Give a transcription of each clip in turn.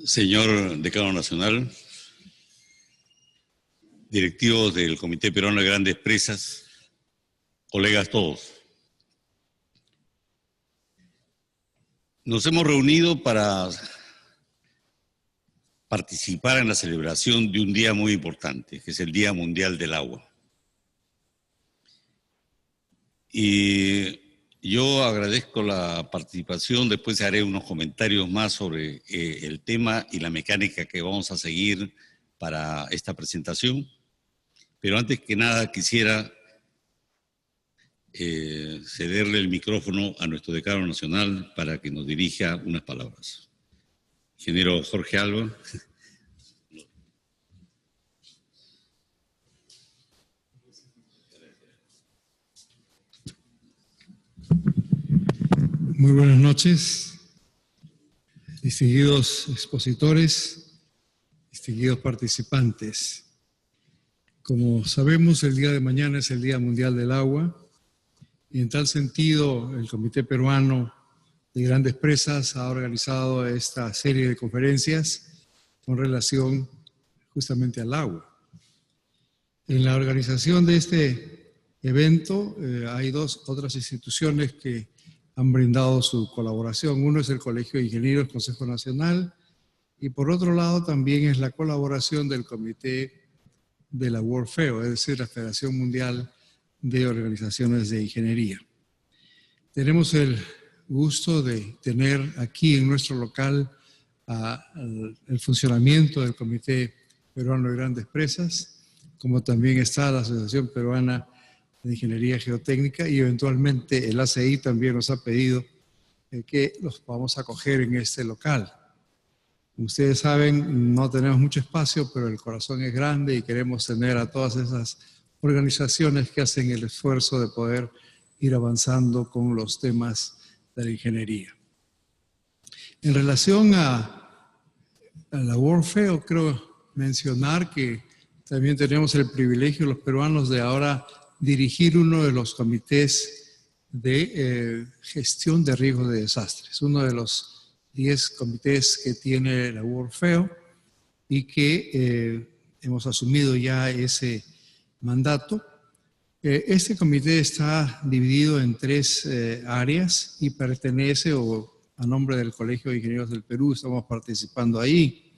Señor Decano Nacional, directivos del Comité Peruano de Grandes Presas, colegas todos. Nos hemos reunido para participar en la celebración de un día muy importante, que es el Día Mundial del Agua. Y yo agradezco la participación, después haré unos comentarios más sobre el tema y la mecánica que vamos a seguir para esta presentación. Pero antes que nada quisiera cederle el micrófono a nuestro decano nacional para que nos dirija unas palabras. Ingeniero Jorge Alba. Muy buenas noches, distinguidos expositores, distinguidos participantes. Como sabemos, el día de mañana es el Día Mundial del Agua y en tal sentido el Comité Peruano de Grandes Presas ha organizado esta serie de conferencias con relación justamente al agua. En la organización de este evento hay otras instituciones que han brindado su colaboración. Uno es el Colegio de Ingenieros Consejo Nacional y por otro lado también es la colaboración del Comité de la World FEO, es decir, la Federación Mundial de Organizaciones de Ingeniería. Tenemos el gusto de tener aquí en nuestro local el funcionamiento del Comité Peruano de Grandes Presas, como también está la Asociación Peruana de Ingeniería Geotécnica y eventualmente el ACI también nos ha pedido que los podamos acoger en este local. Como ustedes saben, no tenemos mucho espacio, pero el corazón es grande y queremos tener a todas esas organizaciones que hacen el esfuerzo de poder ir avanzando con los temas de la ingeniería. En relación a la World FEO, creo mencionar que también tenemos el privilegio los peruanos de ahora dirigir uno de los comités de gestión de riesgos de desastres, uno de los 10 comités que tiene la World FEO y que hemos asumido ya ese mandato. Este comité está dividido en 3 áreas y pertenece a nombre del Colegio de Ingenieros del Perú, estamos participando ahí.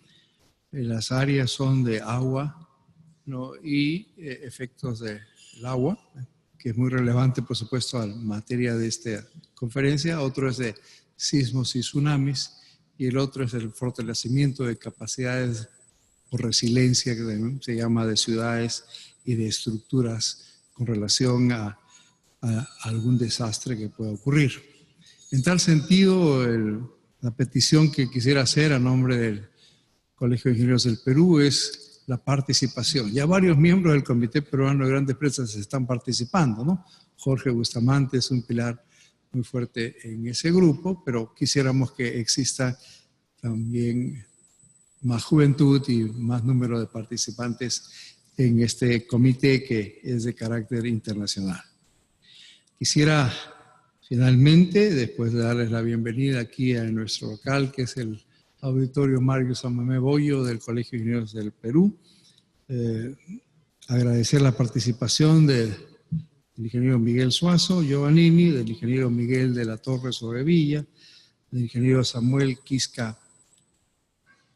Las áreas son de agua, ¿no? Y efectos del agua, que es muy relevante, por supuesto, a la materia de esta conferencia. Otro es de sismos y tsunamis, y el otro es el fortalecimiento de capacidades o resiliencia, que se llama, de ciudades y de estructuras con relación a algún desastre que pueda ocurrir. En tal sentido, la petición que quisiera hacer a nombre del Colegio de Ingenieros del Perú es la participación. Ya varios miembros del Comité Peruano de Grandes Presas están participando, ¿no? Jorge Bustamante es un pilar muy fuerte en ese grupo, pero quisiéramos que exista también más juventud y más número de participantes en este comité que es de carácter internacional. Quisiera finalmente, después de darles la bienvenida aquí a nuestro local, que es el Auditorio Mario Samamé Bollo del Colegio de Ingenieros del Perú, agradecer la participación del ingeniero Miguel Suazo Giovannini, del ingeniero Miguel de la Torre Sobrevilla, del ingeniero Samuel Quisca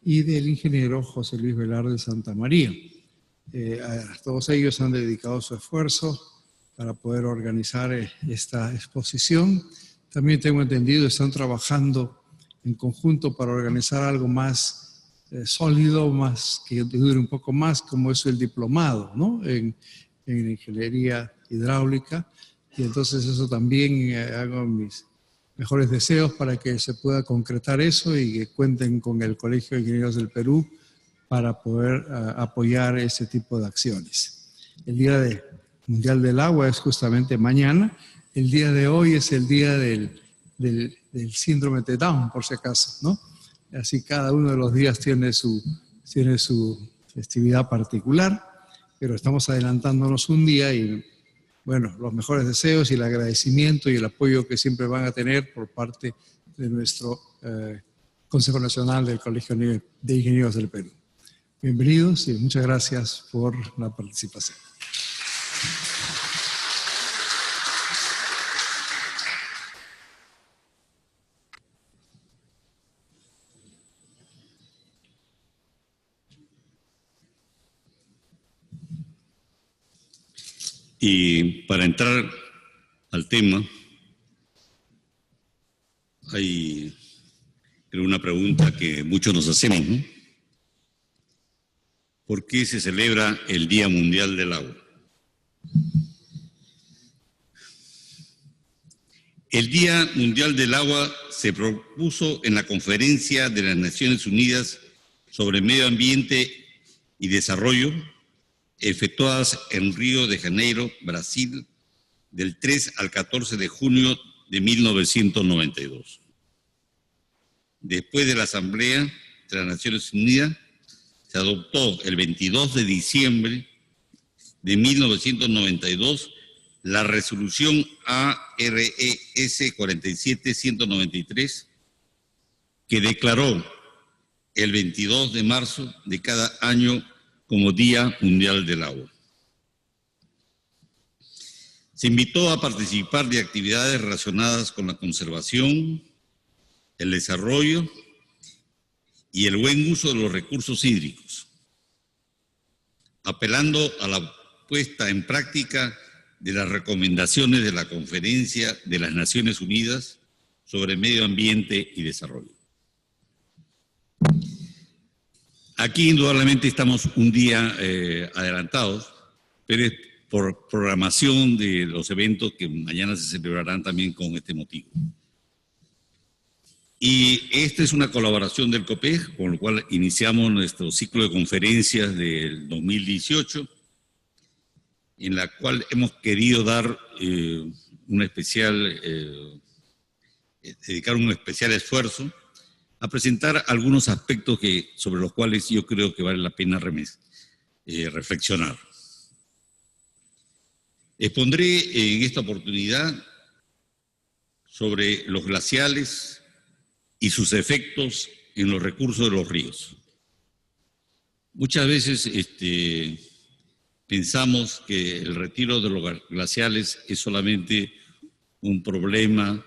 y del ingeniero José Luis Velarde de Santa María. Todos ellos han dedicado su esfuerzo para poder organizar esta exposición. También tengo entendido, están trabajando en conjunto para organizar algo más sólido, más que dure un poco más, como es el diplomado, ¿no? en ingeniería hidráulica. Y entonces eso también hago mis mejores deseos para que se pueda concretar eso y que cuenten con el Colegio de Ingenieros del Perú para poder apoyar ese tipo de acciones. El Día Mundial del Agua es justamente mañana. El día de hoy es el día del síndrome de Down, por si acaso, ¿no? Así cada uno de los días tiene su festividad particular, pero estamos adelantándonos un día y, bueno, los mejores deseos y el agradecimiento y el apoyo que siempre van a tener por parte de nuestro Consejo Nacional del Colegio de Ingenieros del Perú. Bienvenidos y muchas gracias por la participación. Y para entrar al tema, hay una pregunta que muchos nos hacemos, ¿no? ¿Por qué se celebra el Día Mundial del Agua? El Día Mundial del Agua se propuso en la Conferencia de las Naciones Unidas sobre Medio Ambiente y Desarrollo, efectuadas en Río de Janeiro, Brasil, del 3 al 14 de junio de 1992. Después de la Asamblea de las Naciones Unidas, se adoptó el 22 de diciembre de 1992 la resolución ARES 47193, que declaró el 22 de marzo de cada año como Día Mundial del Agua. Se invitó a participar de actividades relacionadas con la conservación, el desarrollo y el buen uso de los recursos hídricos, apelando a la puesta en práctica de las recomendaciones de la Conferencia de las Naciones Unidas sobre Medio Ambiente y Desarrollo. Aquí indudablemente estamos un día adelantados, pero es por programación de los eventos que mañana se celebrarán también con este motivo. Y esta es una colaboración del COPEG, con lo cual iniciamos nuestro ciclo de conferencias del 2018, en la cual hemos querido dar dedicar un especial esfuerzo a presentar algunos aspectos sobre los cuales yo creo que vale la pena reflexionar. Expondré en esta oportunidad sobre los glaciales y sus efectos en los recursos de los ríos. Muchas veces pensamos que el retiro de los glaciales es solamente un problema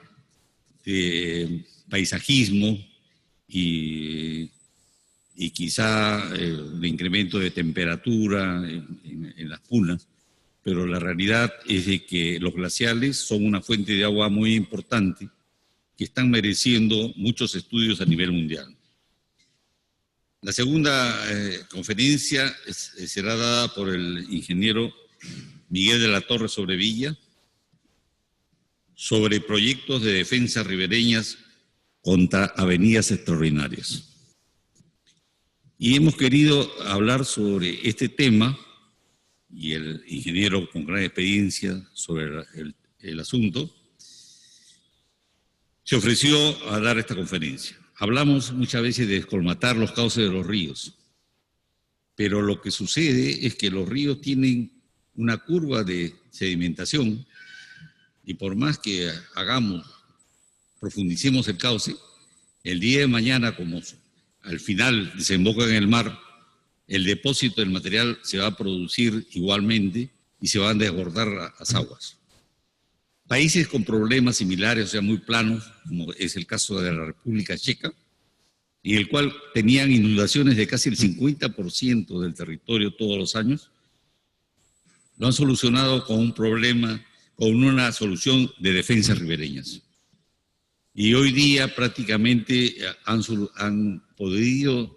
de paisajismo y quizá de incremento de temperatura en las punas, pero la realidad es de que los glaciales son una fuente de agua muy importante que están mereciendo muchos estudios a nivel mundial. La segunda conferencia será dada por el ingeniero Miguel de la Torre Sobrevilla sobre proyectos de defensa ribereñas contra avenidas extraordinarias. Y hemos querido hablar sobre este tema, y el ingeniero con gran experiencia sobre el asunto se ofreció a dar esta conferencia. Hablamos muchas veces de descolmatar los cauces de los ríos, pero lo que sucede es que los ríos tienen una curva de sedimentación y por más que profundicemos el cauce, el día de mañana, como al final desemboca en el mar, el depósito del material se va a producir igualmente y se van a desbordar las aguas. Países con problemas similares, o sea, muy planos, como es el caso de la República Checa, en el cual tenían inundaciones de casi el 50% del territorio todos los años, lo han solucionado con una solución de defensas ribereñas. Y hoy día prácticamente han podido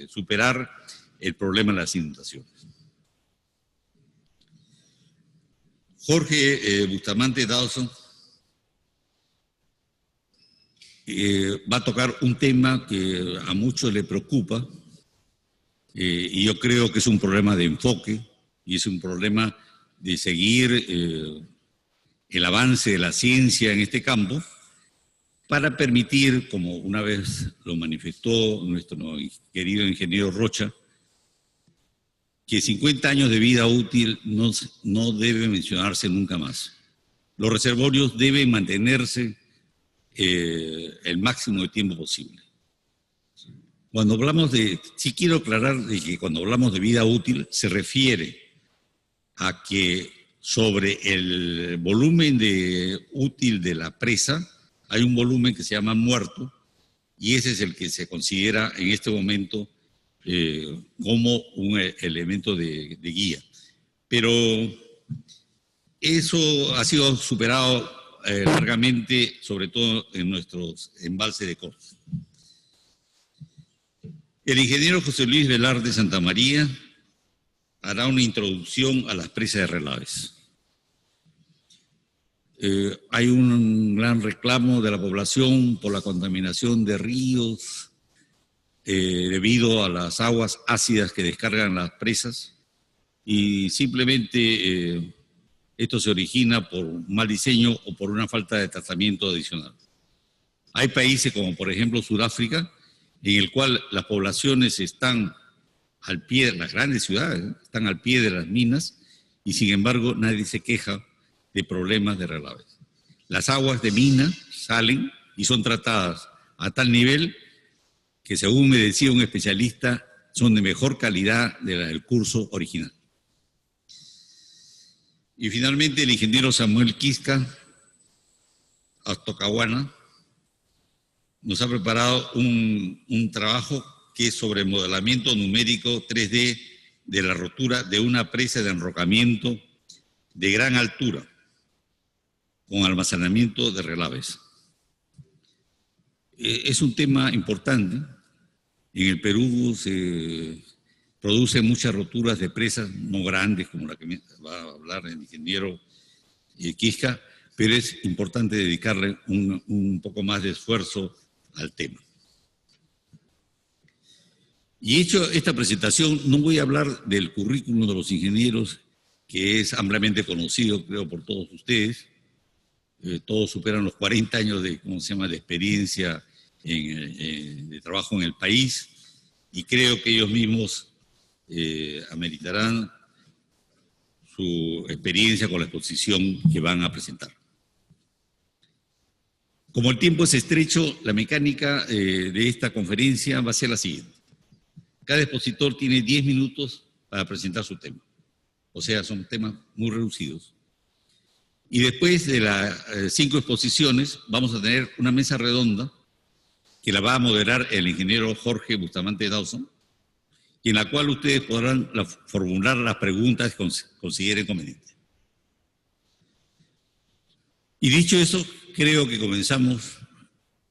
superar el problema de las inundaciones. Jorge Bustamante Dawson va a tocar un tema que a muchos le preocupa y yo creo que es un problema de enfoque y es un problema de seguir el avance de la ciencia en este campo para permitir, como una vez lo manifestó nuestro querido ingeniero Rocha, que 50 años de vida útil no debe mencionarse nunca más. Los reservorios deben mantenerse el máximo de tiempo posible. Cuando hablamos de, sí quiero aclarar de que cuando hablamos de vida útil se refiere a que sobre el volumen útil de la presa hay un volumen que se llama muerto, y ese es el que se considera en este momento como un elemento de guía. Pero eso ha sido superado largamente, sobre todo en nuestros embalses de cortes. El ingeniero José Luis Velarde Santamaría hará una introducción a las presas de relaves. Hay un gran reclamo de la población por la contaminación de ríos debido a las aguas ácidas que descargan las presas, y simplemente esto se origina por un mal diseño o por una falta de tratamiento adicional. Hay países como por ejemplo Sudáfrica, en el cual las poblaciones están al pie, las grandes ciudades están al pie de las minas, y sin embargo nadie se queja de problemas de relaves. Las aguas de mina salen y son tratadas a tal nivel que, según me decía un especialista, son de mejor calidad del curso original. Y finalmente el ingeniero Samuel Quisca Astocahuana nos ha preparado un trabajo que es sobre modelamiento numérico 3D de la rotura de una presa de enrocamiento de gran altura con almacenamiento de relaves. Es un tema importante. En el Perú se producen muchas roturas de presas no grandes, como la que va a hablar el ingeniero Quisca, pero es importante dedicarle un poco más de esfuerzo al tema. Y hecho esta presentación, no voy a hablar del currículum de los ingenieros, que es ampliamente conocido, creo, por todos ustedes. Todos superan los 40 años de, de experiencia de trabajo en el país, y creo que ellos mismos ameritarán su experiencia con la exposición que van a presentar. Como el tiempo es estrecho, la mecánica de esta conferencia va a ser la siguiente. Cada expositor tiene 10 minutos para presentar su tema. O sea, son temas muy reducidos. Y después de las 5 exposiciones, vamos a tener una mesa redonda que la va a moderar el ingeniero Jorge Bustamante Dawson, y en la cual ustedes podrán formular las preguntas que consideren convenientes. Y dicho eso, creo que comenzamos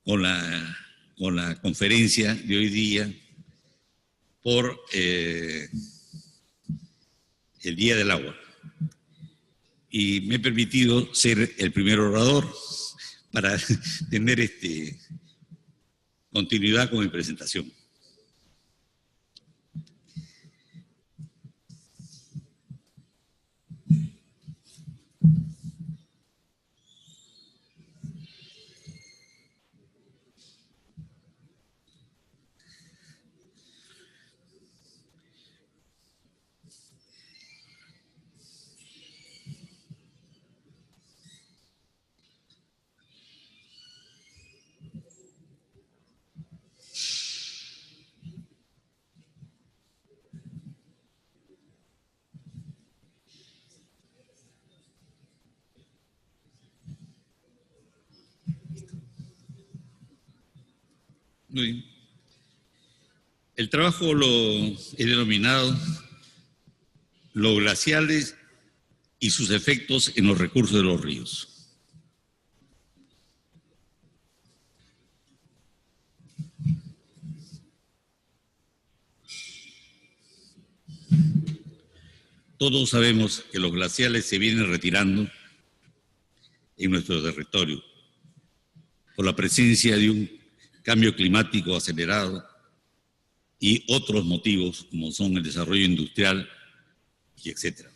con la conferencia de hoy día por el Día del Agua. Y me he permitido ser el primer orador para tener continuidad con mi presentación. Muy bien. El trabajo lo he denominado los glaciales y sus efectos en los recursos de los ríos. Todos sabemos que los glaciales se vienen retirando en nuestro territorio por la presencia de un cambio climático acelerado y otros motivos como son el desarrollo industrial y etcétera.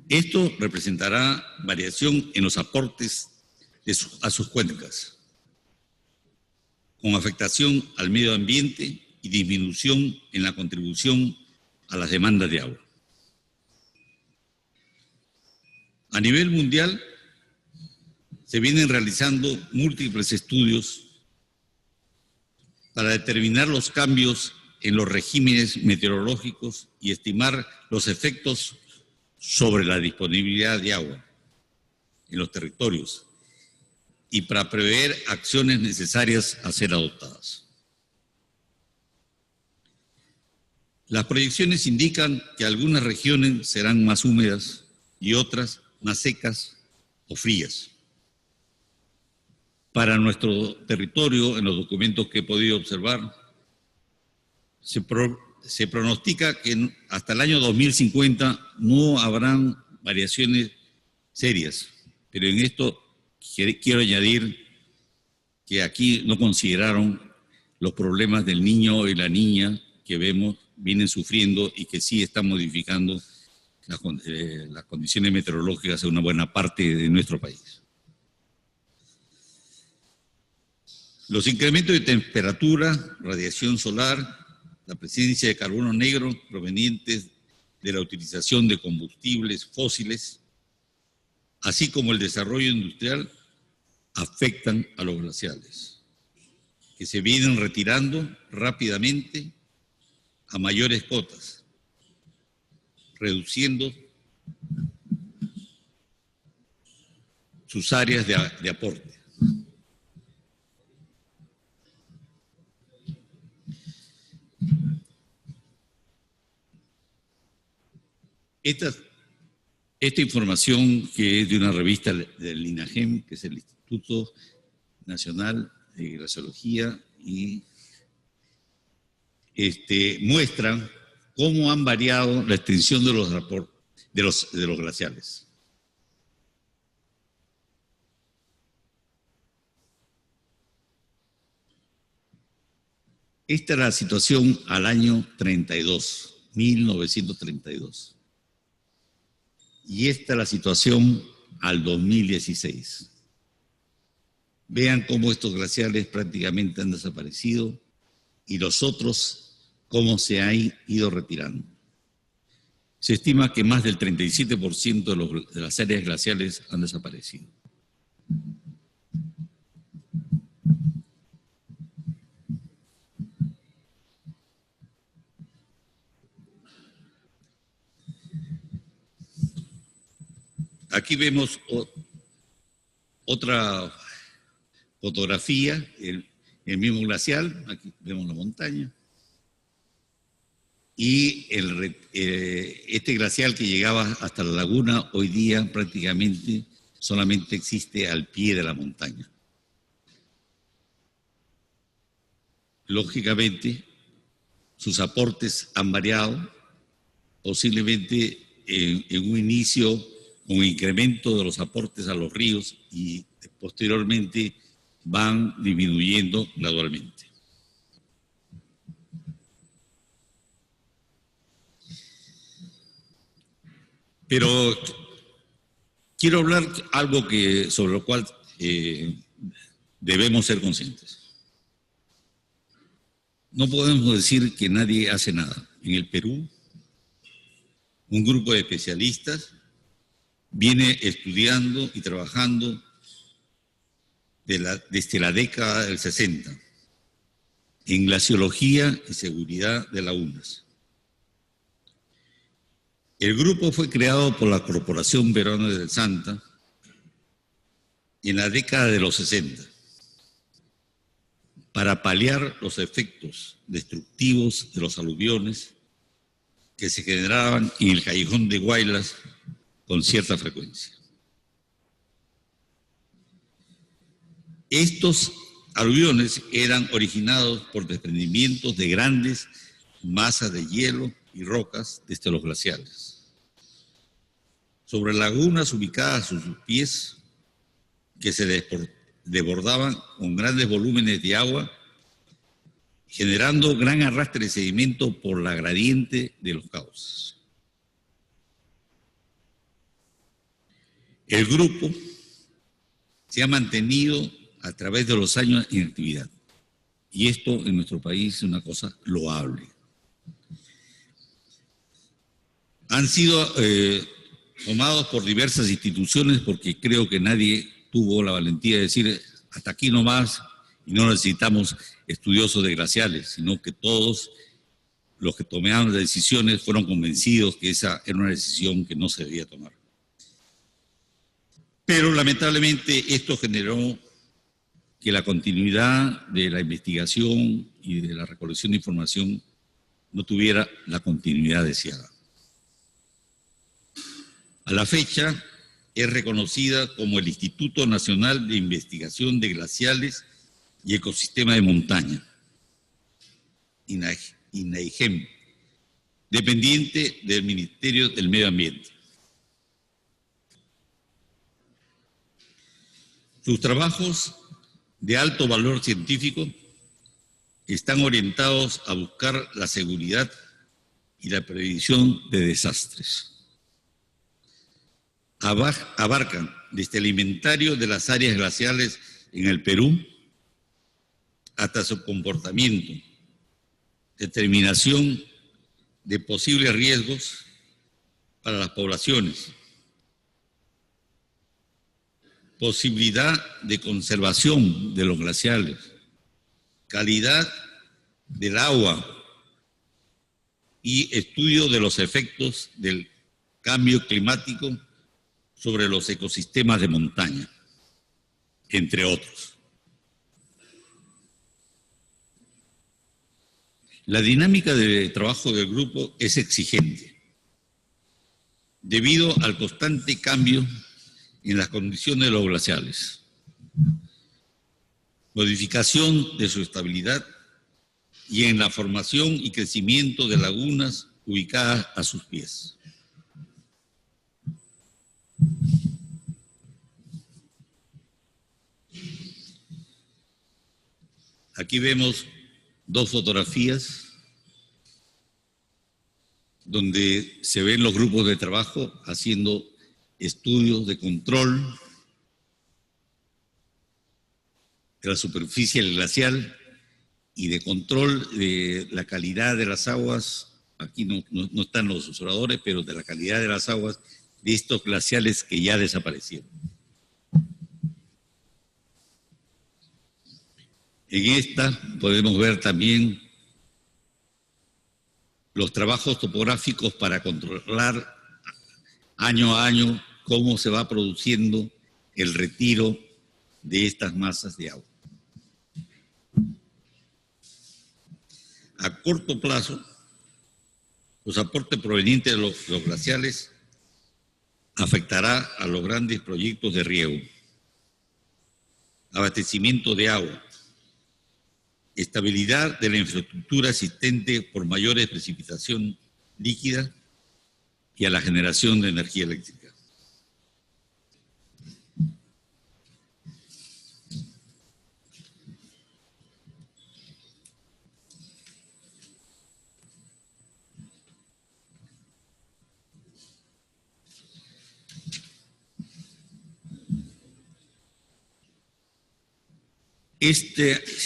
Esto representará variación en los aportes a sus cuencas, con afectación al medio ambiente y disminución en la contribución a las demandas de agua. A nivel mundial, se vienen realizando múltiples estudios para determinar los cambios en los regímenes meteorológicos y estimar los efectos sobre la disponibilidad de agua en los territorios y para prever acciones necesarias a ser adoptadas. Las proyecciones indican que algunas regiones serán más húmedas y otras más secas o frías. Para nuestro territorio, en los documentos que he podido observar, se pronostica que hasta el año 2050 no habrán variaciones serias, pero en esto quiero añadir que aquí no consideraron los problemas del niño y la niña que vienen sufriendo y que sí están modificando las condiciones meteorológicas en una buena parte de nuestro país. Los incrementos de temperatura, radiación solar, la presencia de carbono negro provenientes de la utilización de combustibles fósiles, así como el desarrollo industrial, afectan a los glaciales, que se vienen retirando rápidamente a mayores cotas, reduciendo sus áreas de aporte. Esta información, que es de una revista del INAGEM, que es el Instituto Nacional de Glaciología, y muestra cómo han variado la extensión de los glaciales. Esta es la situación al año 1932. Y esta es la situación al 2016. Vean cómo estos glaciales prácticamente han desaparecido y los otros cómo se han ido retirando. Se estima que más del 37% de las áreas glaciales han desaparecido. Aquí vemos otra fotografía, el mismo glacial, aquí vemos la montaña, y este glacial que llegaba hasta la laguna, hoy día prácticamente solamente existe al pie de la montaña. Lógicamente, sus aportes han variado, posiblemente en un inicio con incremento de los aportes a los ríos y posteriormente van disminuyendo gradualmente. Pero quiero hablar algo sobre lo cual debemos ser conscientes. No podemos decir que nadie hace nada. En el Perú, un grupo de especialistas viene estudiando y trabajando desde la década del 60 en glaciología y seguridad de lagunas. El grupo fue creado por la Corporación Peruana del Santa en la década de los 60 para paliar los efectos destructivos de los aluviones que se generaban en el Callejón de Huaylas con cierta frecuencia. Estos aluviones eran originados por desprendimientos de grandes masas de hielo y rocas desde los glaciales, sobre lagunas ubicadas a sus pies que se desbordaban con grandes volúmenes de agua, generando gran arrastre de sedimento por la gradiente de los cauces. El grupo se ha mantenido a través de los años en actividad, y esto en nuestro país es una cosa loable. Han sido tomados por diversas instituciones porque creo que nadie tuvo la valentía de decir hasta aquí nomás Y no necesitamos estudiosos de glaciares, sino que todos los que tomaron las decisiones fueron convencidos que esa era una decisión que no se debía tomar. Pero lamentablemente esto generó que la continuidad de la investigación y de la recolección de información no tuviera la continuidad deseada. A la fecha es reconocida como el Instituto Nacional de Investigación de Glaciales y Ecosistema de Montaña, INAIGEM, dependiente del Ministerio del Medio Ambiente. Sus trabajos de alto valor científico están orientados a buscar la seguridad y la prevención de desastres. Abarcan desde el inventario de las áreas glaciales en el Perú hasta su comportamiento, determinación de posibles riesgos para las poblaciones, posibilidad de conservación de los glaciales, calidad del agua y estudio de los efectos del cambio climático sobre los ecosistemas de montaña, entre otros. La dinámica de trabajo del grupo es exigente, debido al constante cambio en las condiciones de los glaciales, modificación de su estabilidad y en la formación y crecimiento de lagunas ubicadas a sus pies. Aquí vemos dos fotografías donde se ven los grupos de trabajo haciendo estudios de control de la superficie glacial y de control de la calidad de las aguas. Aquí no están los observadores, pero de la calidad de las aguas de estos glaciales que ya desaparecieron. En esta podemos ver también los trabajos topográficos para controlar año a año cómo se va produciendo el retiro de estas masas de agua. A corto plazo, los aportes provenientes de los glaciales afectará a los grandes proyectos de riego, abastecimiento de agua, estabilidad de la infraestructura existente por mayores precipitación líquida y a la generación de energía eléctrica.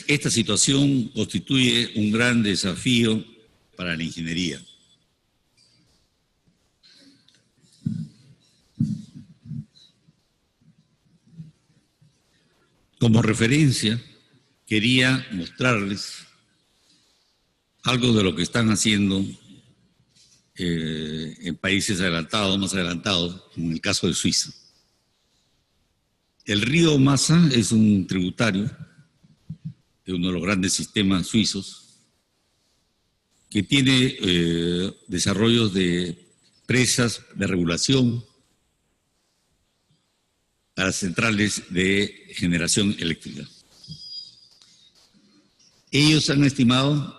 Esta situación constituye un gran desafío para la ingeniería. Como referencia, quería mostrarles algo de lo que están haciendo en países adelantados, más adelantados, en el caso de Suiza. El río Masa es un tributario de uno de los grandes sistemas suizos que tiene desarrollos de presas de regulación para centrales de generación eléctrica. Ellos han estimado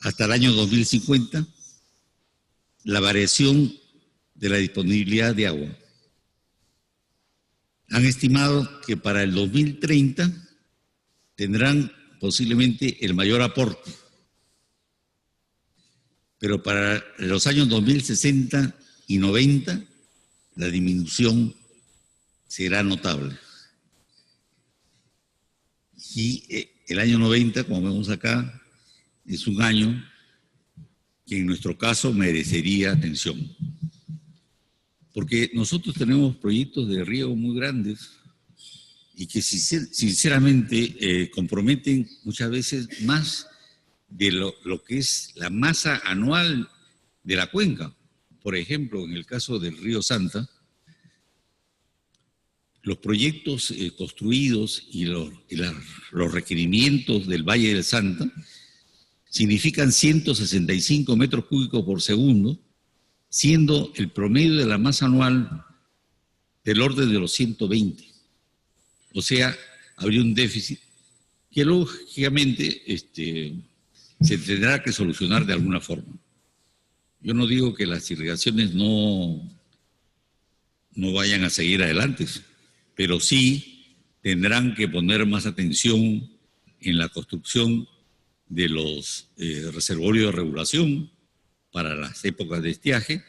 hasta el año 2050 la variación de la disponibilidad de agua. Han estimado que para el 2030 tendrán posiblemente el mayor aporte, pero para los años 2060 y 90 la disminución será notable. Y el año 90, como vemos acá, es un año que en nuestro caso merecería atención. Porque nosotros tenemos proyectos de riego muy grandes y que sinceramente comprometen muchas veces más de lo que es la masa anual de la cuenca. Por ejemplo, en el caso del río Santa, los proyectos construidos y los requerimientos del Valle del Santa significan 165 metros cúbicos por segundo, siendo el promedio de la masa anual del orden de los 120. O sea, habría un déficit que lógicamente se tendrá que solucionar de alguna forma. Yo no digo que las irrigaciones no vayan a seguir adelante, pero sí tendrán que poner más atención en la construcción de los reservorios de regulación para las épocas de estiaje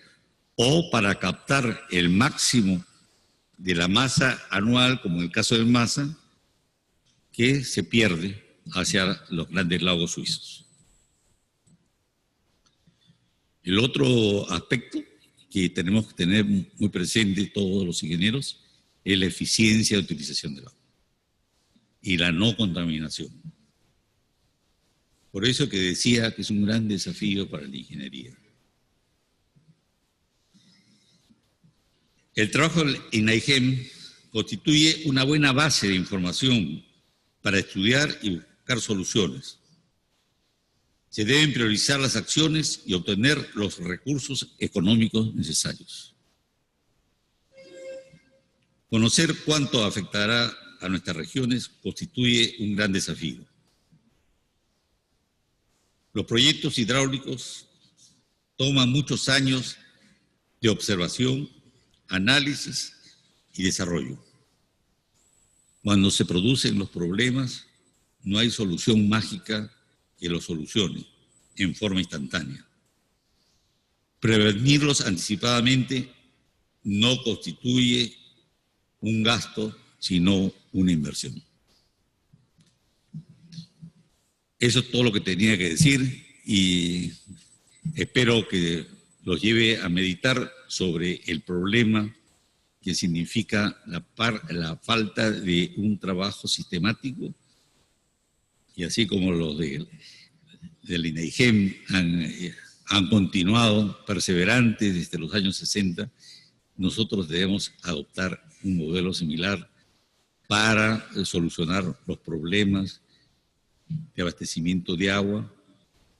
o para captar el máximo de la masa anual, como en el caso del Masa, que se pierde hacia los grandes lagos suizos. El otro aspecto que tenemos que tener muy presente todos los ingenieros es la eficiencia de utilización del agua y la no contaminación. Por eso que decía que es un gran desafío para la ingeniería. El trabajo del INAIGEM constituye una buena base de información para estudiar y buscar soluciones. Se deben priorizar las acciones y obtener los recursos económicos necesarios. Conocer cuánto afectará a nuestras regiones constituye un gran desafío. Los proyectos hidráulicos toman muchos años de observación, análisis y desarrollo. Cuando se producen los problemas, no hay solución mágica que los solucione en forma instantánea. Prevenirlos anticipadamente no constituye un gasto, sino una inversión. Eso es todo lo que tenía que decir y espero que los lleve a meditar sobre el problema que significa la falta de un trabajo sistemático, y así como los del INAIGEM han continuado perseverantes desde los años 60, nosotros debemos adoptar un modelo similar para solucionar los problemas de abastecimiento de agua,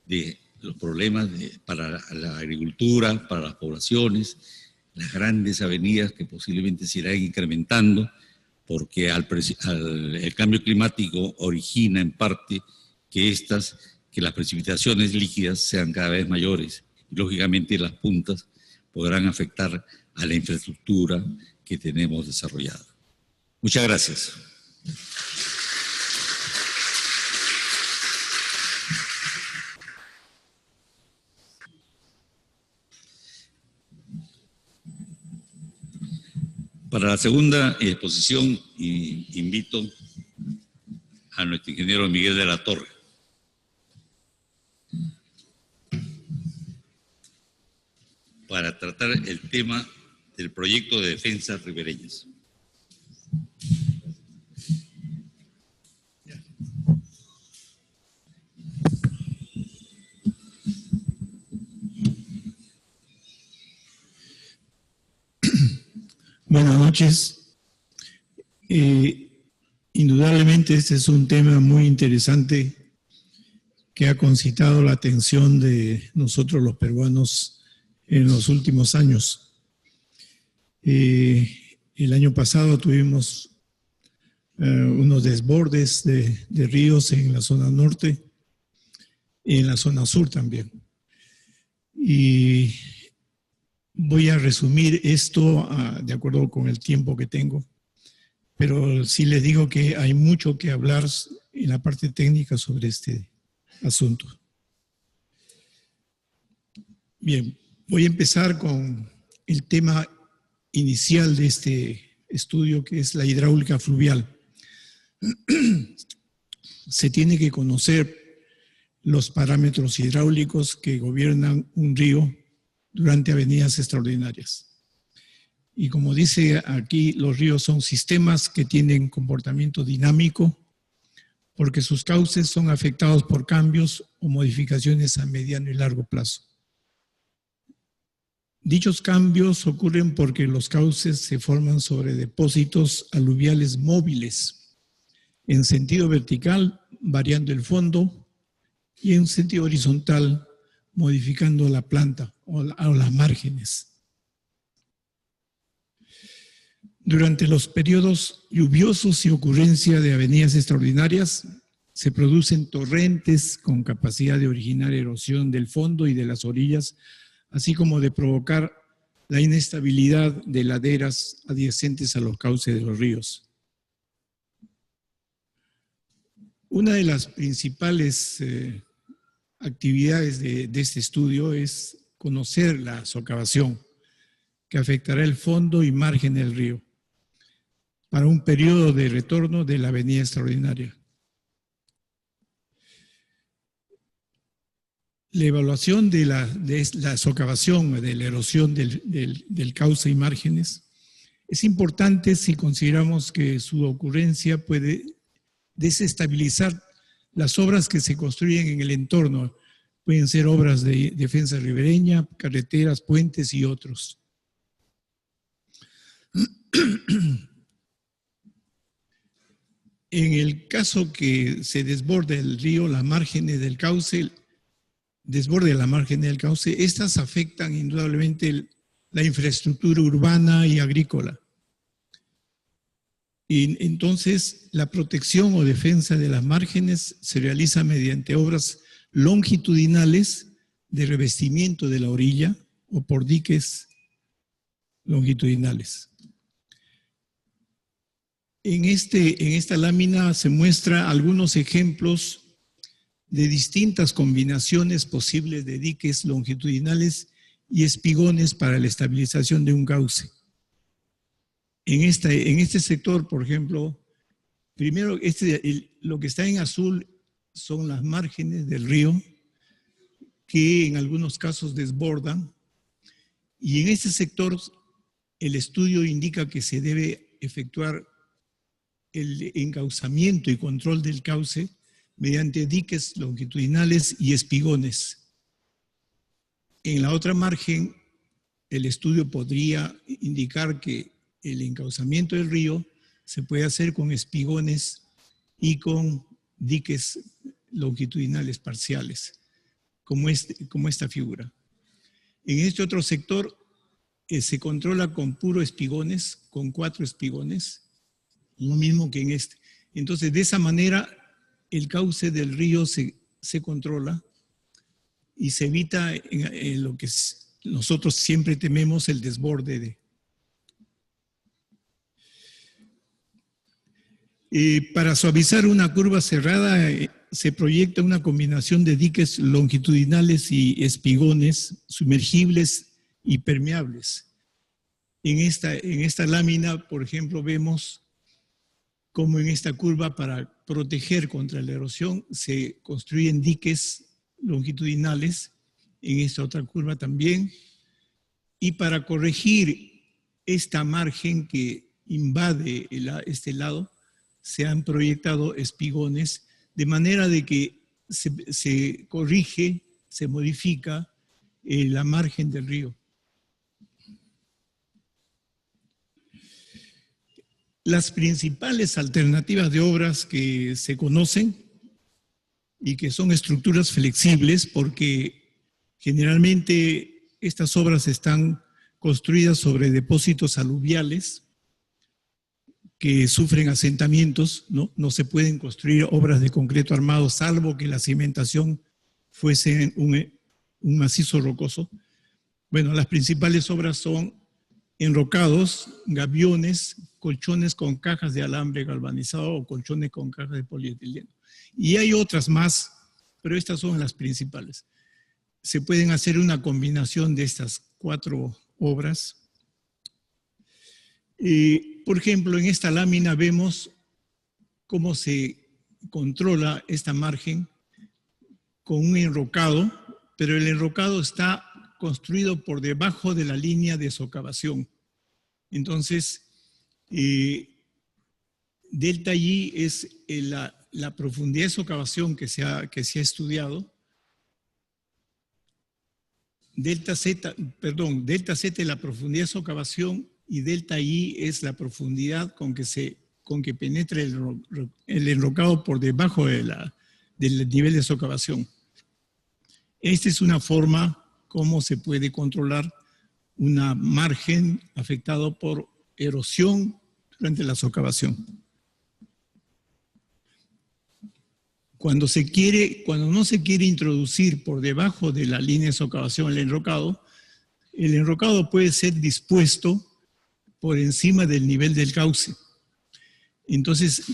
de los problemas para la agricultura, para las poblaciones, las grandes avenidas que posiblemente se irán incrementando, porque el cambio climático origina en parte que las precipitaciones líquidas sean cada vez mayores. Y lógicamente las puntas podrán afectar a la infraestructura que tenemos desarrollada. Muchas gracias. Para la segunda exposición invito a nuestro ingeniero Miguel de la Torre. Para tratar el tema del proyecto de defensa ribereñas. Buenas noches. Indudablemente este es un tema muy interesante que ha concitado la atención de nosotros los peruanos en los últimos años. El año pasado tuvimos unos desbordes de ríos en la zona norte y en la zona sur también. Y voy a resumir esto de acuerdo con el tiempo que tengo, pero sí les digo que hay mucho que hablar en la parte técnica sobre este asunto. Bien, voy a empezar con el tema inicial de este estudio, que es la hidráulica fluvial. Se tiene que conocer los parámetros hidráulicos que gobiernan un río durante avenidas extraordinarias. Y como dice aquí, los ríos son sistemas que tienen comportamiento dinámico porque sus cauces son afectados por cambios o modificaciones a mediano y largo plazo. Dichos cambios ocurren porque los cauces se forman sobre depósitos aluviales móviles en sentido vertical, variando el fondo, y en sentido horizontal, modificando la planta o las márgenes. Durante los periodos lluviosos y ocurrencia de avenidas extraordinarias, se producen torrentes con capacidad de originar erosión del fondo y de las orillas, así como de provocar la inestabilidad de laderas adyacentes a los cauces de los ríos. Una de las principales actividades de este estudio es conocer la socavación, que afectará el fondo y margen del río para un periodo de retorno de la avenida extraordinaria. La evaluación de la socavación, de la erosión del cauce y márgenes, es importante si consideramos que su ocurrencia puede desestabilizar las obras que se construyen en el entorno. Pueden ser obras de defensa ribereña, carreteras, puentes y otros. En el caso que se desborde el río, las márgenes del cauce, estas afectan indudablemente la infraestructura urbana y agrícola. Y entonces la protección o defensa de las márgenes se realiza mediante obras longitudinales de revestimiento de la orilla o por diques longitudinales. En esta lámina se muestra algunos ejemplos de distintas combinaciones posibles de diques longitudinales y espigones para la estabilización de un cauce. En este sector, por ejemplo, primero lo que está en azul son las márgenes del río que en algunos casos desbordan, y en este sector el estudio indica que se debe efectuar el encauzamiento y control del cauce mediante diques longitudinales y espigones. En la otra margen, el estudio podría indicar que el encauzamiento del río se puede hacer con espigones y con diques longitudinales parciales, como esta figura. En este otro sector se controla con puro espigones, con 4 espigones, lo mismo que en este. Entonces, de esa manera, el cauce del río se controla y se evita en lo que nosotros siempre tememos, el desborde. Para suavizar una curva cerrada, se proyecta una combinación de diques longitudinales y espigones sumergibles y permeables. En esta lámina, por ejemplo, vemos cómo en esta curva, para proteger contra la erosión, se construyen diques longitudinales, en esta otra curva también, y para corregir esta margen que invade este lado, se han proyectado espigones, de manera de que se corrige, se modifica la margen del río. Las principales alternativas de obras que se conocen y que son estructuras flexibles, porque generalmente estas obras están construidas sobre depósitos aluviales que sufren asentamientos, no se pueden construir obras de concreto armado, salvo que la cimentación fuese un macizo rocoso. Bueno, las principales obras son enrocados, gaviones, colchones con cajas de alambre galvanizado o colchones con cajas de polietileno. Y hay otras más, pero estas son las principales. Se pueden hacer una combinación de estas 4 obras. Por ejemplo, en esta lámina vemos cómo se controla esta margen con un enrocado, pero el enrocado está construido por debajo de la línea de socavación. Entonces, delta I es la profundidad de socavación que se ha estudiado. Delta Z es la profundidad de socavación y delta I es la profundidad con que penetra el enrocado por debajo del nivel de socavación. Esta es una forma como se puede controlar una margen afectado por erosión durante la socavación. Cuando no se quiere introducir por debajo de la línea de socavación el enrocado puede ser dispuesto por encima del nivel del cauce. Entonces,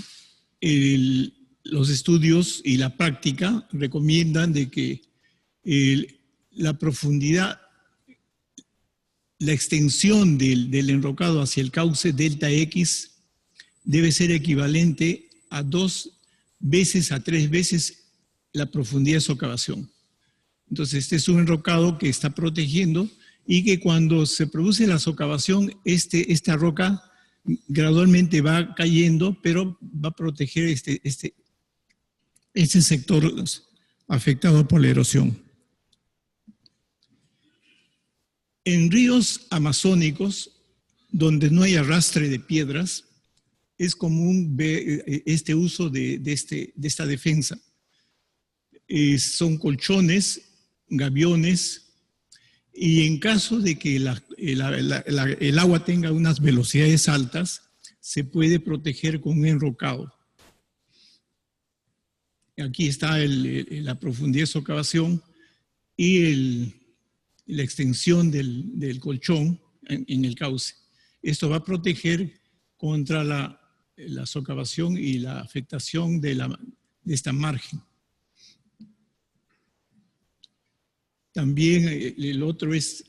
los estudios y la práctica recomiendan de que la profundidad, la extensión del enrocado hacia el cauce delta X debe ser equivalente a 2 veces a 3 veces la profundidad de socavación. Entonces, este es un enrocado que está protegiendo y que cuando se produce la socavación, esta roca gradualmente va cayendo, pero va a proteger este sector afectado por la erosión. En ríos amazónicos, donde no hay arrastre de piedras, es común ver este uso de esta defensa. Son colchones, gaviones, y en caso de que el agua tenga unas velocidades altas, se puede proteger con un enrocado. Aquí está la profundidad de socavación y la extensión del colchón en el cauce. Esto va a proteger contra la socavación y la afectación de esta margen. También el otro es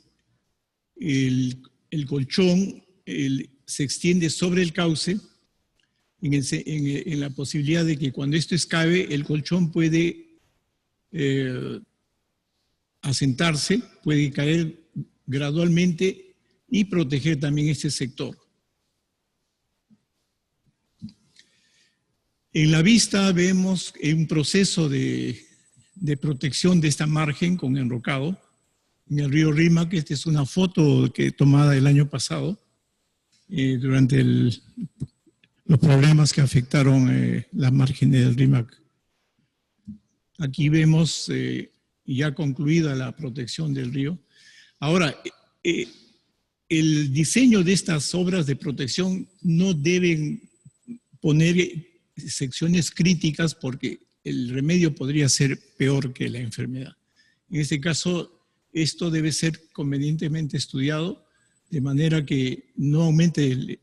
el colchón, se extiende sobre el cauce en la posibilidad de que cuando esto escabe, el colchón puede asentarse, puede caer gradualmente y proteger también este sector. En la vista vemos un proceso de protección de esta margen con enrocado en el río Rímac. Esta es una foto tomada el año pasado durante los problemas que afectaron la margen del Rímac. Aquí vemos ya concluida la protección del río. Ahora, el diseño de estas obras de protección no deben poner secciones críticas porque el remedio podría ser peor que la enfermedad. En este caso, esto debe ser convenientemente estudiado de manera que no aumente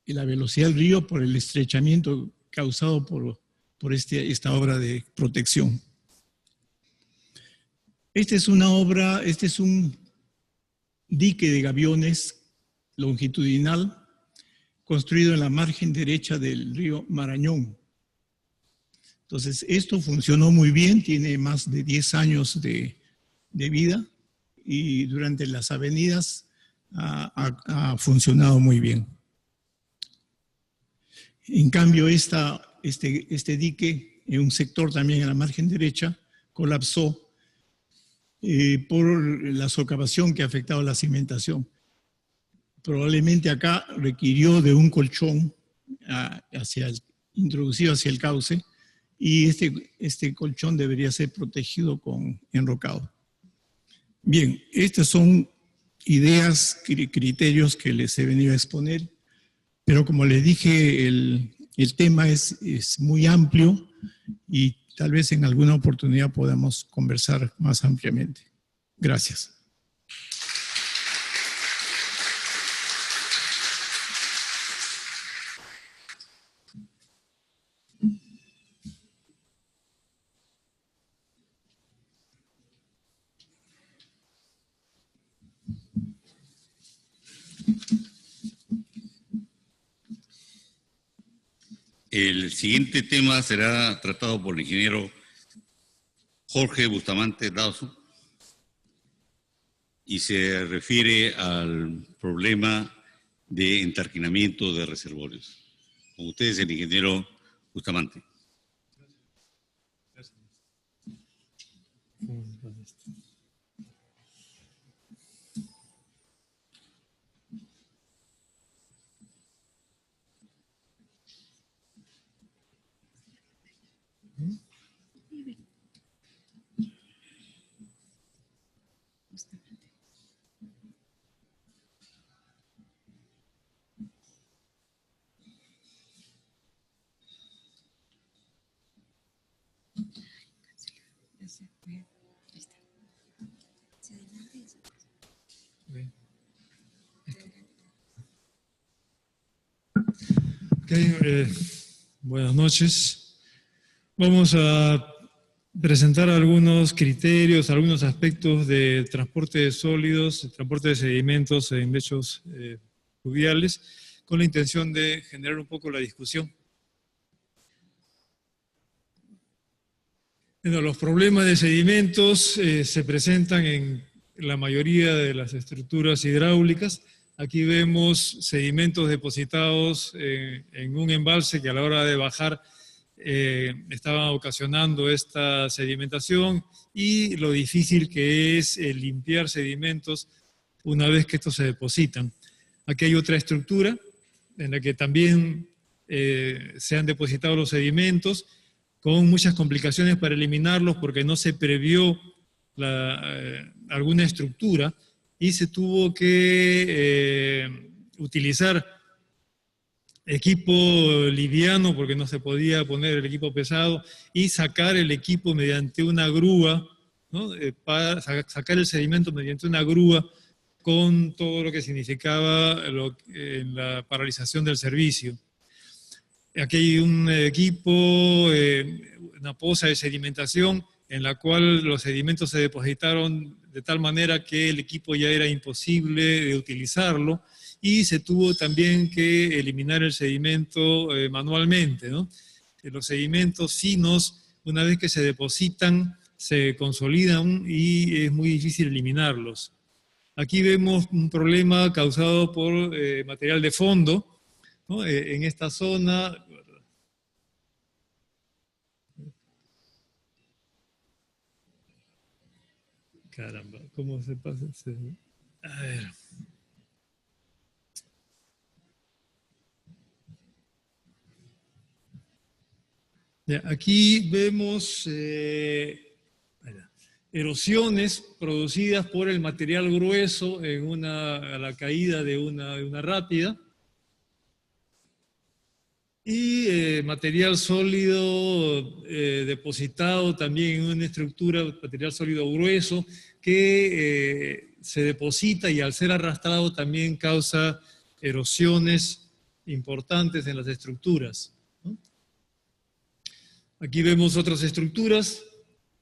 la velocidad del río por el estrechamiento causado por esta obra de protección. Esta es un dique de gaviones longitudinal construido en la margen derecha del río Marañón. Entonces, esto funcionó muy bien, tiene más de 10 años de vida y durante las avenidas ha funcionado muy bien. En cambio, este dique, en un sector también en la margen derecha, colapsó por la socavación que ha afectado la cimentación. Probablemente acá requirió de un colchón introducido hacia el cauce y este colchón debería ser protegido con enrocado. Bien, estas son ideas, criterios que les he venido a exponer, pero como les dije, el tema es muy amplio y tal vez en alguna oportunidad podamos conversar más ampliamente. Gracias. El siguiente tema será tratado por el ingeniero Jorge Bustamante Dawson y se refiere al problema de entarquinamiento de reservorios. Con ustedes, el ingeniero Bustamante. Buenas noches. Vamos a presentar algunos criterios, algunos aspectos de transporte de sólidos, transporte de sedimentos en lechos fluviales, con la intención de generar un poco la discusión. Bueno, los problemas de sedimentos se presentan en la mayoría de las estructuras hidráulicas. Aquí vemos sedimentos depositados en un embalse que a la hora de bajar estaban ocasionando esta sedimentación y lo difícil que es limpiar sedimentos una vez que estos se depositan. Aquí hay otra estructura en la que también se han depositado los sedimentos con muchas complicaciones para eliminarlos porque no se previó alguna estructura y se tuvo que utilizar equipo liviano porque no se podía poner el equipo pesado y sacar el equipo mediante una grúa, ¿no? Para sacar el sedimento mediante una grúa con todo lo que significaba la paralización del servicio. Aquí hay un equipo, una poza de sedimentación en la cual los sedimentos se depositaron de tal manera que el equipo ya era imposible de utilizarlo y se tuvo también que eliminar el sedimento manualmente, ¿no? Los sedimentos finos, una vez que se depositan, se consolidan y es muy difícil eliminarlos. Aquí vemos un problema causado por material de fondo, ¿no? En esta zona. Caramba, ¿cómo se pasa? A ver. Ya, aquí vemos erosiones producidas por el material grueso a la caída de una rápida. Y material sólido depositado también en una estructura, material sólido grueso, que se deposita y al ser arrastrado también causa erosiones importantes en las estructuras, ¿no? Aquí vemos otras estructuras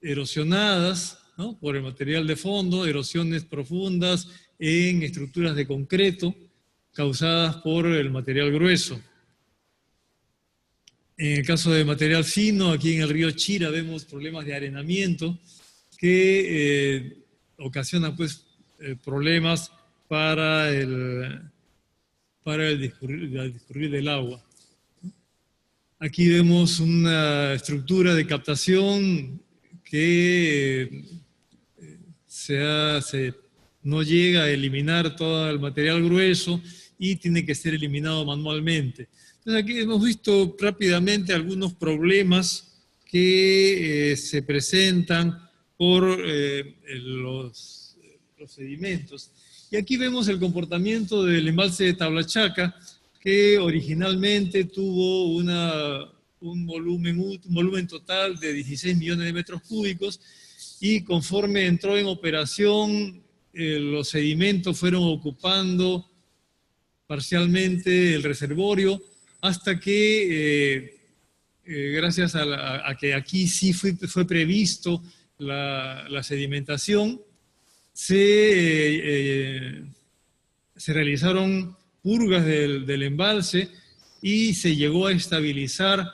erosionadas, ¿no? Por el material de fondo, erosiones profundas en estructuras de concreto causadas por el material grueso. En el caso de material fino, aquí en el río Chira vemos problemas de arenamiento que ocasionan pues, problemas para el discurrir del agua. Aquí vemos una estructura de captación que no llega a eliminar todo el material grueso y tiene que ser eliminado manualmente. Entonces aquí hemos visto rápidamente algunos problemas que se presentan por los sedimentos. Y aquí vemos el comportamiento del embalse de Tablachaca, que originalmente tuvo un volumen total de 16 millones de metros cúbicos y conforme entró en operación, los sedimentos fueron ocupando parcialmente el reservorio, hasta que, gracias a que aquí sí fue previsto la sedimentación, se realizaron purgas del embalse y se llegó a estabilizar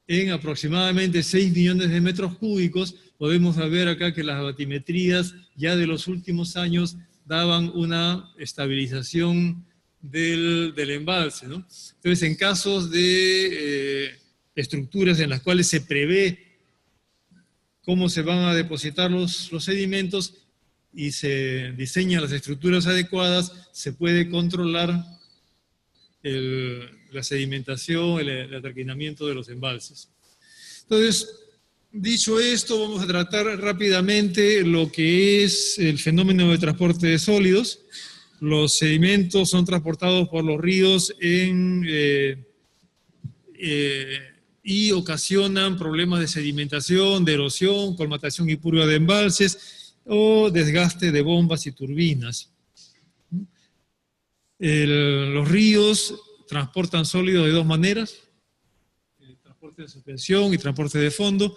en aproximadamente 6 millones de metros cúbicos. Podemos ver acá que las batimetrías ya de los últimos años daban una estabilización del embalse, ¿no? Entonces, en casos de estructuras en las cuales se prevé cómo se van a depositar los sedimentos y se diseñan las estructuras adecuadas, se puede controlar la sedimentación, el atraquinamiento de los embalses. Entonces, dicho esto, vamos a tratar rápidamente lo que es el fenómeno de transporte de sólidos. Los sedimentos son transportados por los ríos y ocasionan problemas de sedimentación, de erosión, colmatación y purga de embalses o desgaste de bombas y turbinas. Los ríos transportan sólidos de dos maneras, transporte de suspensión y transporte de fondo,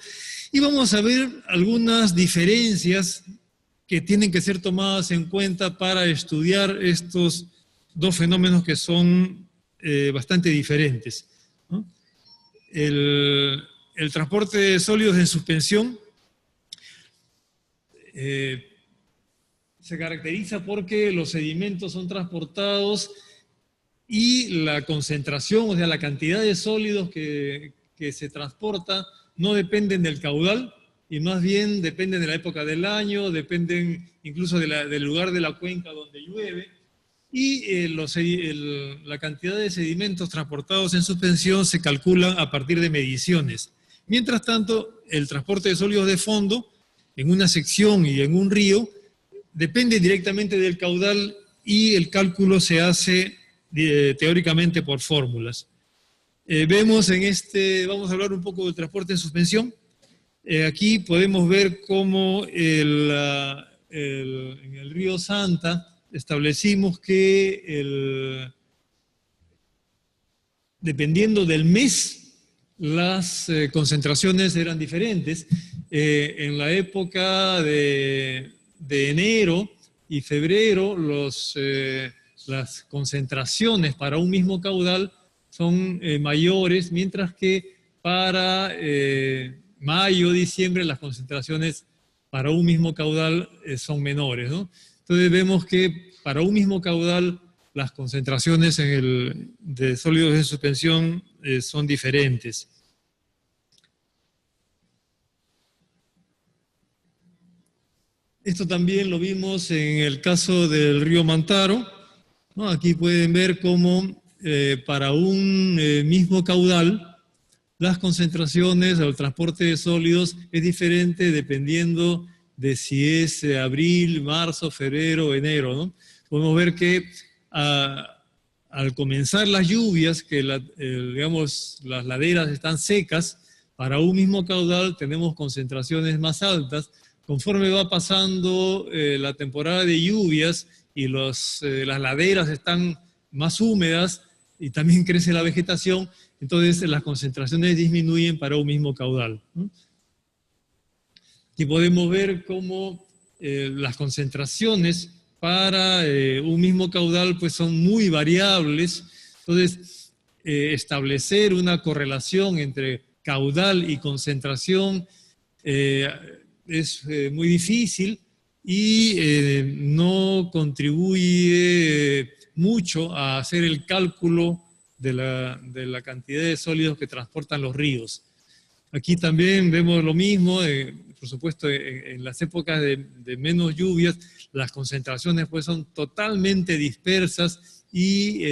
y vamos a ver algunas diferencias que tienen que ser tomadas en cuenta para estudiar estos dos fenómenos que son bastante diferentes, ¿no? El transporte de sólidos en suspensión se caracteriza porque los sedimentos son transportados y la concentración, o sea, la cantidad de sólidos que se transporta no dependen del caudal, y más bien dependen de la época del año, dependen incluso del lugar de la cuenca donde llueve, y la cantidad de sedimentos transportados en suspensión se calculan a partir de mediciones. Mientras tanto, el transporte de sólidos de fondo, en una sección y en un río, depende directamente del caudal y el cálculo se hace teóricamente por fórmulas. Vemos vamos a hablar un poco del transporte en suspensión. Aquí podemos ver cómo en el río Santa establecimos que dependiendo del mes, las concentraciones eran diferentes. En la época de enero y febrero, las concentraciones para un mismo caudal son mayores, mientras que para mayo, diciembre, las concentraciones para un mismo caudal son menores, ¿no? Entonces vemos que para un mismo caudal las concentraciones de sólidos en suspensión son diferentes. Esto también lo vimos en el caso del río Mantaro, ¿no? Aquí pueden ver cómo para un mismo caudal las concentraciones o el transporte de sólidos es diferente dependiendo de si es abril, marzo, febrero o enero, ¿no? Podemos ver que al comenzar las lluvias, que digamos, las laderas están secas, para un mismo caudal tenemos concentraciones más altas. Conforme va pasando la temporada de lluvias y las laderas están más húmedas y también crece la vegetación, entonces las concentraciones disminuyen para un mismo caudal, ¿no? Y podemos ver cómo las concentraciones para un mismo caudal pues son muy variables. Entonces, establecer una correlación entre caudal y concentración es muy difícil y no contribuye mucho a hacer el cálculo de la cantidad de sólidos que transportan los ríos. Aquí también vemos lo mismo, por supuesto, en las épocas de menos lluvias, las concentraciones pues son totalmente dispersas y